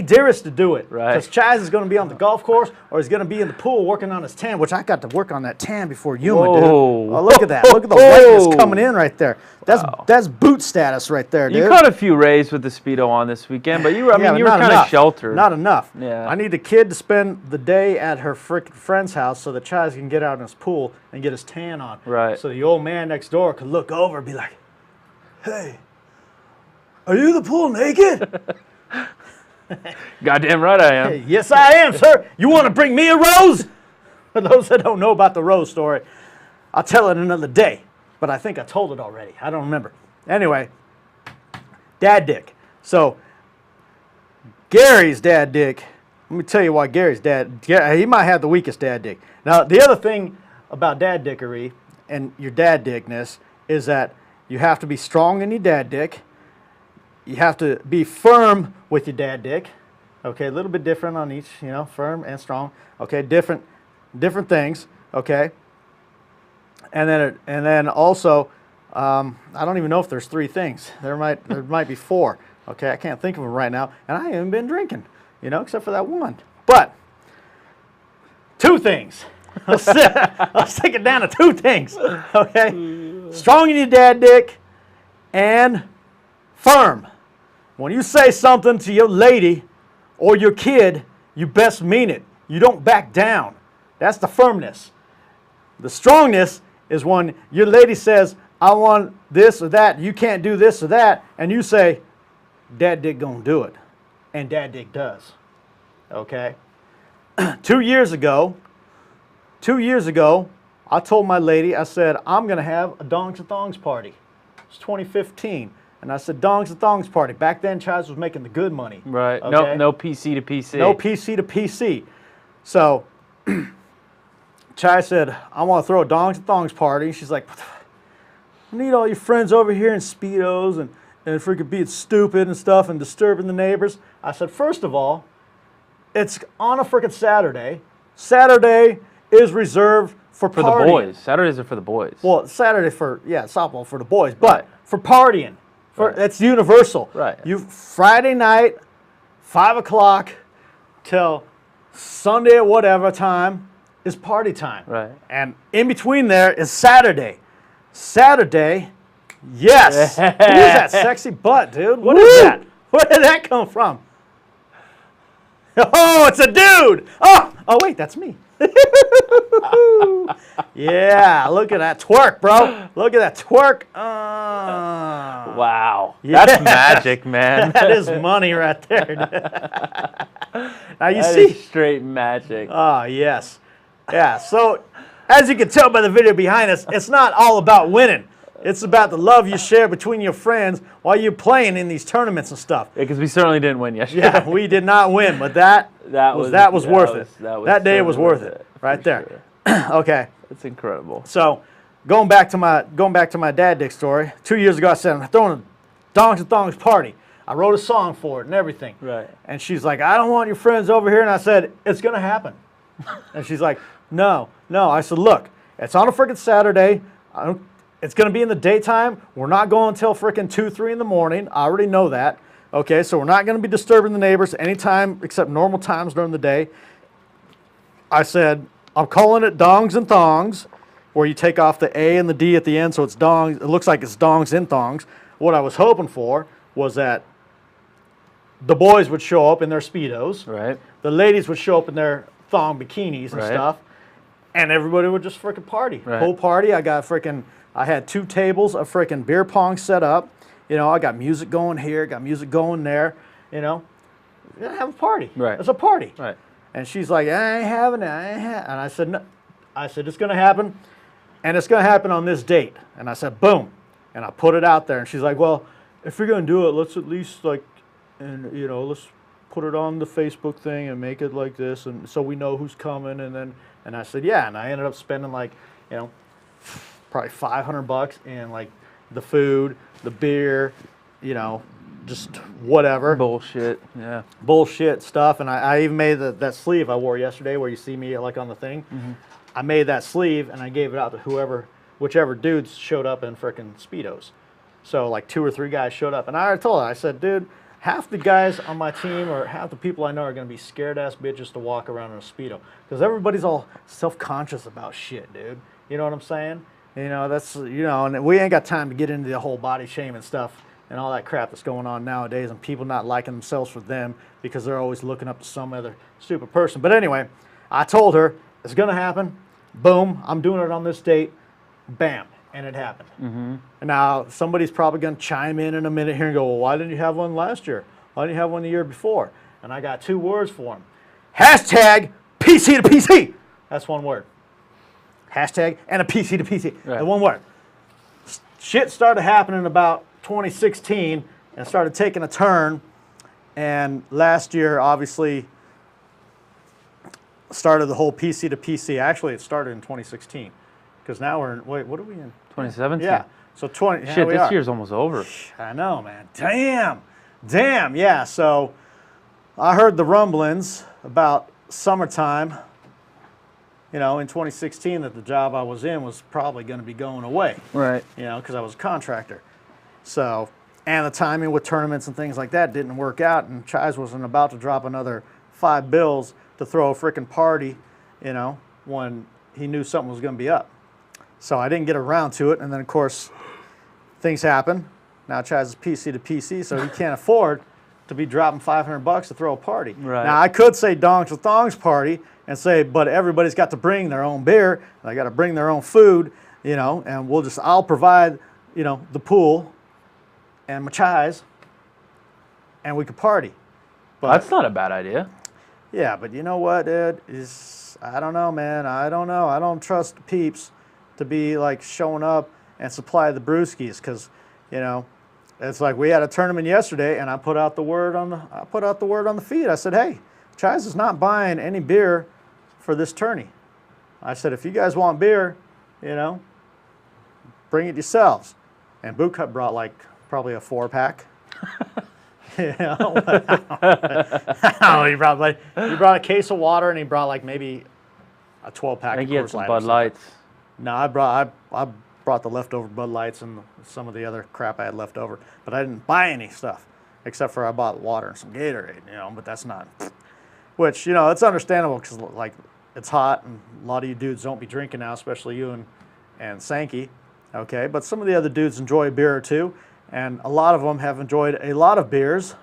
Dearest to do it. Right. Because Chaz is going to be on the golf course, or he's going to be in the pool working on his tan, which I got to work on that tan before Yuma, dude. Whoa. Oh, look at that. Look at the whiteness coming in right there. That's boot status right there, dude. You caught a few rays with the Speedo on this weekend, but you were but kind of enough. sheltered. Not enough. Yeah. I need the kid to spend the day at her frickin' friend's house so that Chaz can get out in his pool and get his tan on. Right. So the old man next door could look over and be like, hey, are you in the pool naked? Goddamn right I am. Hey, yes, I am, sir. You want to bring me a rose? For those that don't know about the rose story, I'll tell it another day. But I think I told it already. I don't remember. Anyway, dad dick. So Gary's dad dick. Let me tell you why Gary's dad. He might have the weakest dad dick. Now, the other thing about dad dickery and your dad dickness is that you have to be strong in your dad dick. You have to be firm with your dad dick. Okay, a little bit different on each, you know, firm and strong. Okay, different things. Okay, and then also, I don't even know if there's 3 things. There might be 4. Okay, I can't think of them right now, and I haven't been drinking, you know, except for that one. But 2 things. Let's take it down to 2 things. Okay, strong in your dad dick, and firm. When you say something to your lady or your kid, you best mean it. You don't back down. That's the firmness. The strongness is when your lady says, I want this or that, you can't do this or that, and you say, Dad Dick gonna do it. And Dad Dick does. Okay? 2 years ago, I told my lady, I said, I'm gonna have a Dongs and Thongs party. It's 2015. And I said, Dongs and Thongs party. Back then, Chaz was making the good money. Right. Okay? No PC to PC. No PC to PC. So, Chaz said, I want to throw a Dongs and Thongs party. She's like, I need all your friends over here in Speedos and freaking being stupid and stuff and disturbing the neighbors. I said, first of all, it's on a freaking Saturday. Saturday is reserved for For partying. the boys. Saturdays are for the boys. Well, Saturday for, softball for the boys, but for partying. It's universal. Right. You Friday night, 5 o'clock till Sunday at whatever time is party time. Right. And in between there is Saturday. Saturday, yes. Who's that sexy butt, dude? What is that? Where did that come from? Oh, it's a dude. Oh, wait, that's me. Yeah, look at that twerk, bro. Look at that twerk. Wow. Yes. That's magic, man. That is money right there. Now you That see. is straight magic. Oh, yes. Yeah, so as you can tell by the video behind us, it's not all about winning. It's about the love you share between your friends while you're playing in these tournaments and stuff. Yeah, because we certainly didn't win yesterday. Yeah, we did not win, but that was worth it. That day was worth it, right there. Sure. Okay. It's incredible. So, going back to my dad dick story. 2 years ago, I said I'm throwing a Dongs and Thongs party. I wrote a song for it and everything. Right. And she's like, I don't want your friends over here. And I said, it's gonna happen. And she's like, no. I said, look, it's on a freaking Saturday. It's gonna be in the daytime. We're not going until freaking 2, 3 in the morning. I already know that. Okay, so we're not gonna be disturbing the neighbors anytime except normal times during the day. I said, I'm calling it Dongs and Thongs, where you take off the A and the D at the end, so it's dongs. It looks like it's Dongs and Thongs. What I was hoping for was that the boys would show up in their Speedos. Right. The ladies would show up in their thong bikinis and Right. stuff. And everybody would just freaking party. Right. Whole party. I had 2 tables of freaking beer pong set up. You know, I got music going here, got music going there. You know, we're gonna have a party. Right. It's a party. Right. And she's like, I ain't having it. And I said, no. I said, it's going to happen. And it's going to happen on this date. And I said, boom. And I put it out there. And she's like, well, if you're going to do it, let's at least let's put it on the Facebook thing and make it like this. And so we know who's coming. And I said, yeah. And I ended up spending probably $500 in like the food, the beer, just whatever. Bullshit. Yeah. Bullshit stuff. And I even made that sleeve I wore yesterday where you see me like on the thing. Mm-hmm. I made that sleeve and I gave it out to whichever dudes showed up in frickin' Speedos. So like 2 or 3 guys showed up. And I already told her, I said, dude, half the guys on my team or half the people I know are going to be scared ass bitches to walk around in a Speedo. Because everybody's all self-conscious about shit, dude. You know what I'm saying? And we ain't got time to get into the whole body shaming stuff and all that crap that's going on nowadays and people not liking themselves for them because they're always looking up to some other stupid person. But anyway, I told her it's going to happen. Boom, I'm doing it on this date. Bam, and it happened. Mm-hmm. And now somebody's probably going to chime in a minute here and go, well, why didn't you have one last year? Why didn't you have one the year before? And I got 2 words for them. Hashtag PC to PC. That's one word. Hashtag and a PC to PC. Right. The one word. Shit started happening about 2016 and started taking a turn. And last year, obviously, started the whole PC to PC. Actually, it started in 2016 because now we're in, wait, what are we in? 2017? Yeah. So 20. Shit, this year's almost over. I know, man. Damn. Yeah. So I heard the rumblings about summertime, in 2016 that the job I was in was probably going to be going away. Right. Because I was a contractor. So, and the timing with tournaments and things like that didn't work out, and Chise wasn't about to drop another 5 bills to throw a freaking party, when he knew something was going to be up. So I didn't get around to it, and then of course things happen. Now Chise is PC to PC, so he can't afford to be dropping $500 to throw a party. Right. Now I could say Dongs with Thongs party and say, but everybody's got to bring their own beer, and they got to bring their own food, and I'll provide, the pool and my Chise, and we could party. But That's not a bad idea. yeah, but you know what, dude? I don't know, man. I don't know. I don't trust the peeps to be like showing up and supply the brewskis because, it's like we had a tournament yesterday, and I put out the word on the feed. I said, hey, Chise is not buying any beer for this tourney. I said, if you guys want beer, bring it yourselves. and Bootcut brought like probably a 4-pack. You know, he brought a case of water, and he brought like maybe a 12-pack. I think of he had Coors some Light or Bud something. Lights. No, I brought the leftover Bud Lights and some of the other crap I had left over, but I didn't buy any stuff except for I bought water and some Gatorade. You know, but that's not. Which, you know, it's understandable because like it's hot and a lot of you dudes don't be drinking now, especially you and Sankey. Okay, but some of the other dudes enjoy a beer or two, and a lot of them have enjoyed a lot of beers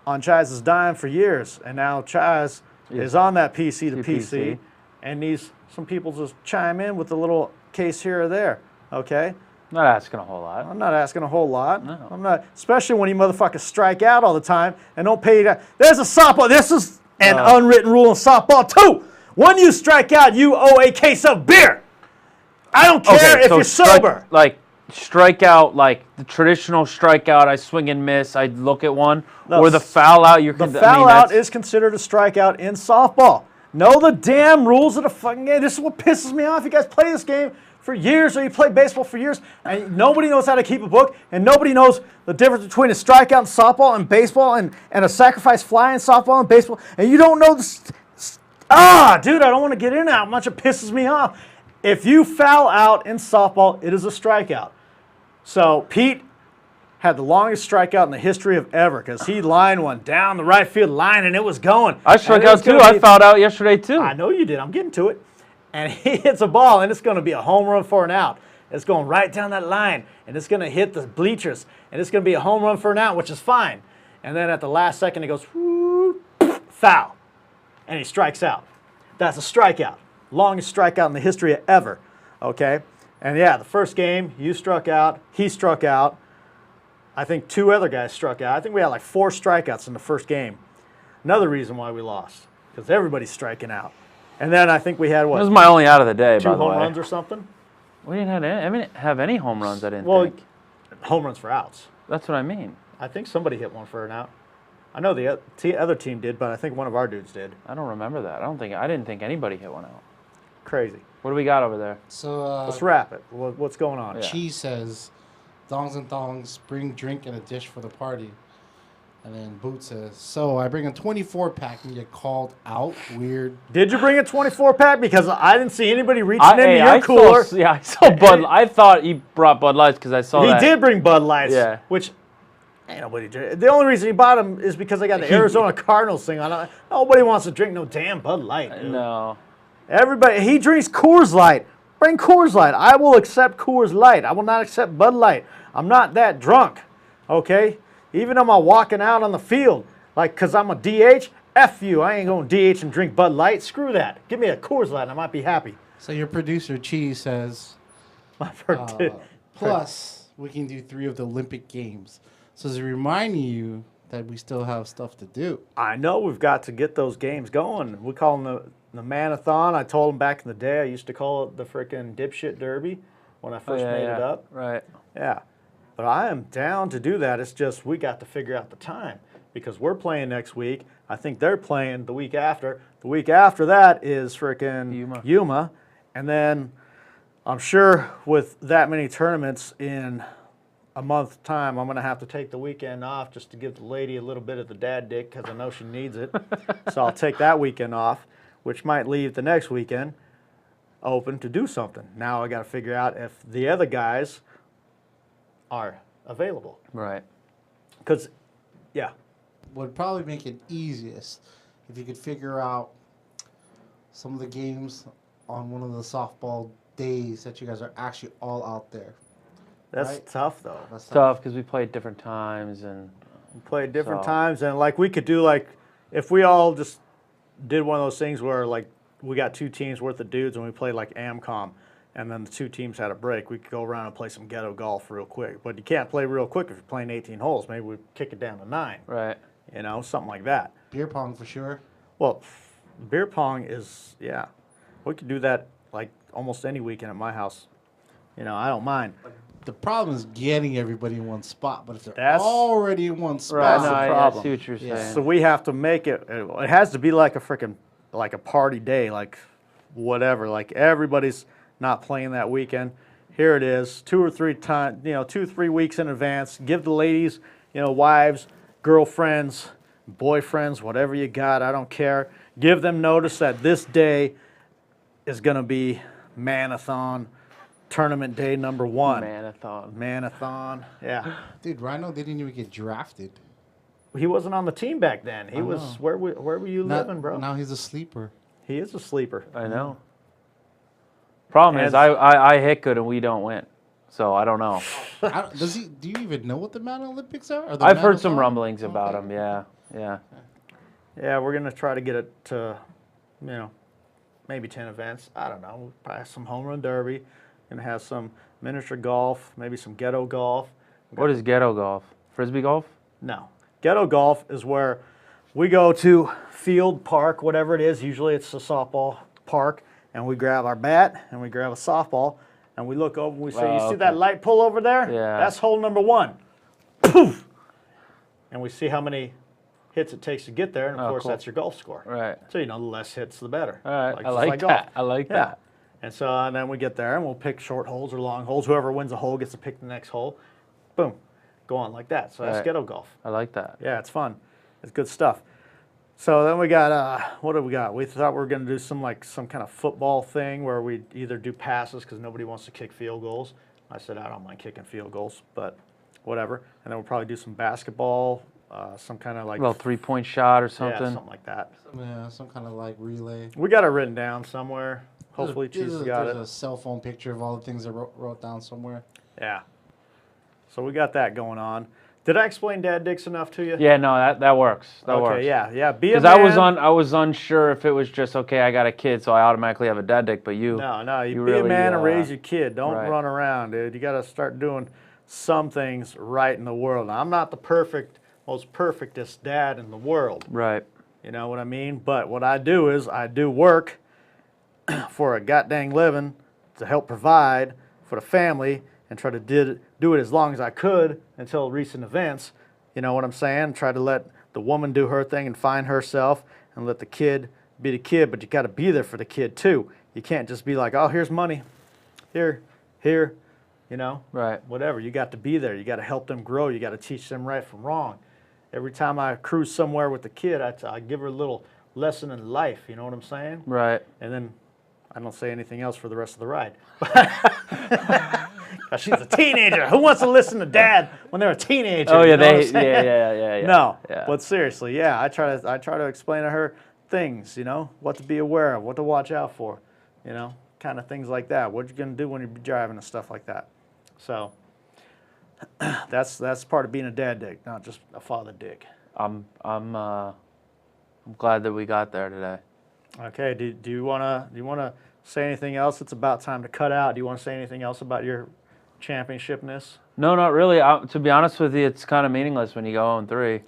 on Chiz's dime for years, and now Chiz is on that PC to PC, and needs some people to chime in with a little case here or there. Okay. Not asking a whole lot. I'm not asking a whole lot. No. I'm not, especially when you motherfuckers strike out all the time and don't pay you. There's a softball. This is an unwritten rule in softball too. When you strike out, you owe a case of beer. I don't care if you're sober. Strike out, like the traditional strikeout, I swing and miss, I look at one, or the foul out. The foul out is considered a strikeout in softball. Know the damn rules of the fucking game. This is what pisses me off. You guys play this game for years, or you play baseball for years, and nobody knows how to keep a book, and nobody knows the difference between a strikeout in softball and baseball, and a sacrifice fly in softball and baseball, and you don't know this. Dude, I don't want to get into how much it pisses me off. If you foul out in softball, it is a strikeout. So Pete had the longest strikeout in the history of ever because he lined one down the right field line and it was going. I struck out too. I fouled out yesterday too. I know you did. I'm getting to it. And he hits a ball and it's going to be a home run for an out. It's going right down that line and it's going to hit the bleachers and it's going to be a home run for an out, which is fine. And then at the last second, it goes, whoo, foul. And he strikes out. That's a strikeout. Longest strikeout in the history of ever. Okay? And yeah, the first game, you struck out, he struck out. I think 2 other guys struck out. I think we had like 4 strikeouts in the first game. Another reason why we lost, because everybody's striking out. And then I think we had, what? This was my only out of the day, 2 by the way. home runs or something? We didn't have any home runs, I didn't think. Home runs for outs. That's what I mean. I think somebody hit one for an out. I know the other team did, but I think one of our dudes did. I don't remember that. I didn't think anybody hit one out. Crazy. What do we got over there? So let's wrap it. What's going on? Cheese says, "Dongs and thongs, bring drink and a dish for the party." And then Boot says, "So I bring a 24-pack and get called out. Weird." Did you bring a 24-pack? Because I didn't see anybody reaching into your cooler. I saw Bud. I thought he brought Bud Lights because I saw that. He did bring Bud Lights. Yeah. Which ain't nobody drink. The only reason he bought them is because they got the Arizona Cardinals thing on it. Nobody wants to drink no damn Bud Light, dude. No. Everybody, he drinks Coors Light. Bring Coors Light. I will accept Coors Light. I will not accept Bud Light. I'm not that drunk, okay? Even though I'm walking out on the field, like, because I'm a DH, F you. I ain't going to DH and drink Bud Light. Screw that. Give me a Coors Light and I might be happy. So your producer, Cheese, says, plus, we can do 3 of the Olympic Games. So it's reminding you that we still have stuff to do. I know we've got to get those games going. We call them the Manathon. I told them back in the day I used to call it the frickin' dipshit derby when I first made it up. Right. Yeah. But I am down to do that. It's just we got to figure out the time because we're playing next week. I think they're playing the week after. The week after that is frickin' Yuma. And then I'm sure with that many tournaments in a month's time, I'm going to have to take the weekend off just to give the lady a little bit of the dad dick because I know she needs it. So I'll take that weekend off, which might leave the next weekend open to do something. Now I got to figure out if the other guys are available. Right. Because, yeah. Would probably make it easiest if you could figure out some of the games on one of the softball days that you guys are actually all out there. That's tough, though. That's tough because we play at different times and we play at different times, and like we could do like if we all just did one of those things where like we got 2 teams worth of dudes and we played like AmCom, and then the 2 teams had a break. We could go around and play some ghetto golf real quick, but you can't play real quick if you're playing 18 holes. Maybe we kick it down to 9. Right. You know, something like that. Beer pong for sure. Well, beer pong is we could do that like almost any weekend at my house. You know, I don't mind. The problem is getting everybody in one spot, but if they're already in one spot, that's the problem. I see what you're saying. So we have to make it. It has to be like a freaking like a party day, like whatever. Like everybody's not playing that weekend. here it is, 2 or 3 times, 2 or 3 weeks in advance. Give the ladies, wives, girlfriends, boyfriends, whatever you got, I don't care. Give them notice that this day is going to be Manathon tournament day number 1. Manathon, yeah. Dude, Ryknow didn't even get drafted. He wasn't on the team back then. He was, where were you living, bro? Now he's a sleeper. He is a sleeper. I know. Problem is, I hit good and we don't win. So I don't know. Do you even know what the Man Olympics are? I've heard some rumblings about them. Yeah. Yeah, we're gonna try to get it to, maybe 10 events. I don't know. We'll probably have some home run derby. Gonna have some miniature golf, maybe some ghetto golf. What is ghetto golf? Frisbee golf? No. Ghetto golf is where we go to field, park, whatever it is. Usually it's a softball park, and we grab our bat and we grab a softball and we look over and we say, you see that light pole over there? Yeah. That's hole number 1. Poof! And we see how many hits it takes to get there, and of course that's your golf score. Right. So the less hits, the better. All right. I like like golf. that. I like that. And so and then we get there and we'll pick short holes or long holes. Whoever wins a hole gets to pick the next hole. Boom. Go on like that. So that's ghetto golf. I like that. Yeah, it's fun. It's good stuff. So then we got, what do we got? We thought we were going to do some kind of football thing where we either do passes because nobody wants to kick field goals. I said, I don't mind kicking field goals, but whatever. And then we'll probably do some basketball, some kind of like... A little 3-point shot or something. Yeah, something like that. Yeah, some kind of like relay. We got it written down somewhere. Hopefully Chisey got it. There's a cell phone picture of all the things I wrote down somewhere. Yeah. So we got that going on. Did I explain dad dicks enough to you? Yeah, no, that works. That works. Okay, yeah. Because I was unsure if it was just okay. I got a kid, so I automatically have a dad dick. But you, no, you be really, a man and raise your kid. Don't right. run around, dude. You got to start doing some things right in the world. Now, I'm not the most perfectest dad in the world. Right. You know what I mean? But what I do is I do work for a goddamn living to help provide for the family and try to do it as long as I could until recent events. You know what I'm saying? Try to let the woman do her thing and find herself and let the kid be the kid, but you got to be there for the kid too. You can't just be like, oh, here's money. Here, right. whatever. You got to be there. You got to help them grow. You got to teach them right from wrong. Every time I cruise somewhere with the kid, I give her a little lesson in life. You know what I'm saying? Right. And then I don't say anything else for the rest of the ride. She's a teenager. Who wants to listen to dad when they're a teenager? Oh yeah, you know yeah. No, yeah. But seriously, yeah, I try to explain to her things, what to be aware of, what to watch out for, kind of things like that. What you're gonna do when you're driving and stuff like that. So that's part of being a dad dick, not just a father dick. I'm glad that we got there today. Okay. Do you wanna say anything else? It's about time to cut out. Do you want to say anything else about your championshipness? No, not really. To be honest with you, it's kind of meaningless when you go 0-3.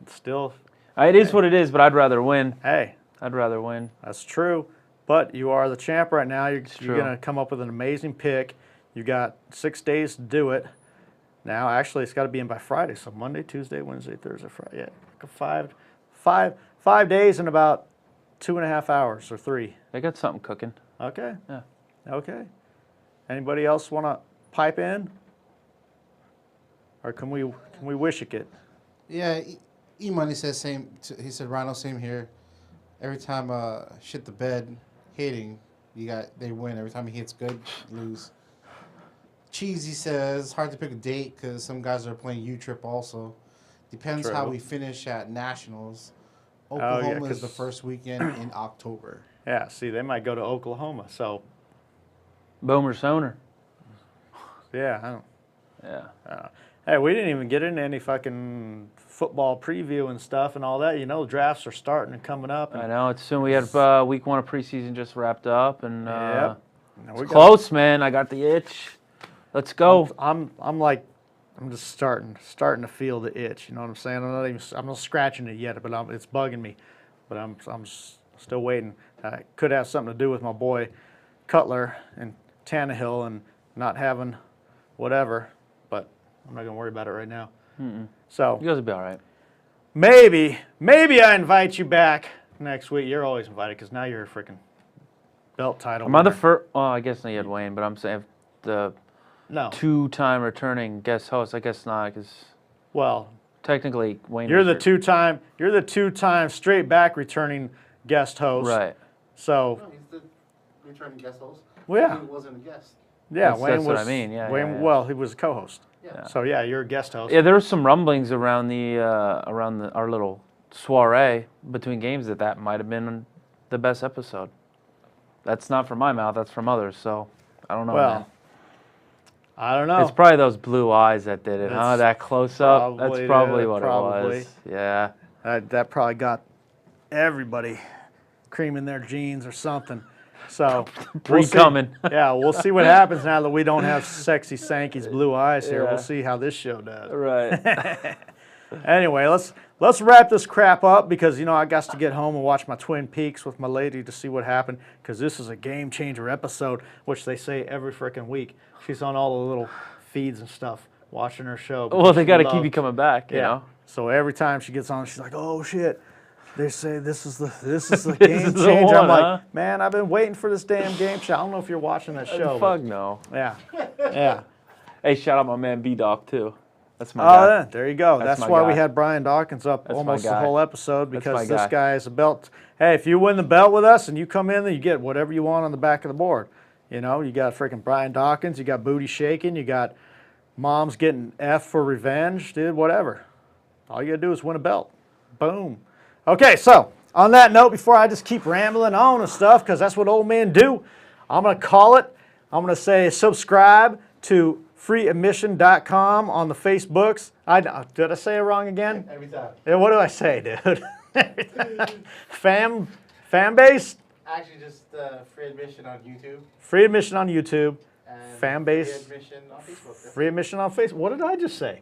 It's still. It is what it is, but I'd rather win. Hey, I'd rather win. that's true. But you are the champ right now. You're true. going to come up with an amazing pick. You got 6 days to do it. Now, actually, it's got to be in by Friday. So Monday, Tuesday, Wednesday, Thursday, Friday. Yeah, 5 days in about 2.5 hours or 3. They got something cooking. Okay. Yeah. Okay. Anybody else want to pipe in? Or can we wish it? Yeah, E-Money says same. He said, Ryknow, same here. Every time shit the bed hitting, they win. Every time he hits good, lose. Cheesy says, hard to pick a date because some guys are playing U-Trip also. Depends how we finish at Nationals. Oklahoma is the first weekend in October. Yeah, see, they might go to Oklahoma, so. Boomer Soner. Yeah, I don't. Yeah. Hey, we didn't even get into any fucking football preview and stuff and all that. Drafts are starting and coming up. And I know. It's soon. We had week 1 of preseason just wrapped up, and it's close, man. I got the itch. Let's go. I'm just starting to feel the itch. You know what I'm saying? I'm not scratching it yet, but it's bugging me. But I'm still waiting. Could have something to do with my boy Cutler and Tannehill and not having whatever, but I'm not gonna worry about it right now. So You guys will be all right. maybe I invite you back next week. You're always invited because now you're a freaking belt title. Am I the winner. first? Well, I guess you had Wayne, but I'm saying the No. 2-time returning guest host. I guess not, because Well, technically Wayne. you're was the your- two-time straight back returning guest host. Right. So No, he's the returning guest host. Well, yeah. He wasn't a guest. yeah, That's- Wayne that's was. what I mean, yeah, Wayne, yeah, yeah. Well, he was a co-host. Yeah. So yeah, you're a guest host. Yeah, there were some rumblings around our little soiree between games that might have been the best episode. That's not from my mouth. That's from others. So I don't know. Well, man. I don't know. It's probably those blue eyes that did it, huh? That's That close up. That's probably probably it, what probably. it was. Yeah. That probably got everybody creaming their jeans or something. So we'll see. Pre-coming. Yeah, we'll see what happens now that we don't have sexy Sankey's blue eyes here. Yeah. We'll see how this show does. Right. Anyway, let's wrap this crap up because I got to get home and watch my Twin Peaks with my lady to see what happened because this is a game changer episode, which they say every freaking week. She's on all the little feeds and stuff watching her show. Well, they got to to keep you coming back, you know? So every time she gets on, she's like, "Oh shit." They say this is the game is the changer. I'm one, like, huh? man, I've been waiting for this damn game show. I don't know if you're watching that show. Fuck no. Yeah, yeah. Hey, shout out my man B-Doc, too. That's my Oh, guy. yeah, there you go. That's That's my why we guy. had Brian Dawkins up That's my almost the guy. whole episode That's because my this guy. guy is a belt. Hey, if you win the belt with us and you come in, then you get whatever you want on the back of the board. You got freaking Brian Dawkins, you got Booty Shaking, you got Mom's getting F for revenge, dude, whatever. All you gotta do is win a belt. Boom. Okay, so on that note, before I just keep rambling on and stuff, because that's what old men do, I'm gonna call it. I'm gonna say subscribe to freeadmission.com on the Facebooks. Did I say it wrong again? Every time. Yeah, what do I say, dude? Fan base? Actually, just free admission on YouTube. Free admission on YouTube. And Fan base. Free admission on Facebook. Free admission on Facebook. What did I just say?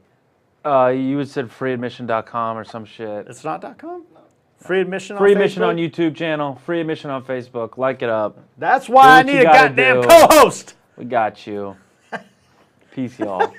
You had said freeadmission.com or some shit. It's not .com? No. Free admission on Free Facebook? admission on YouTube channel. Free admission on Facebook. Like it up. That's why I Do what need you a gotta goddamn do. co-host. We got you. Peace, y'all.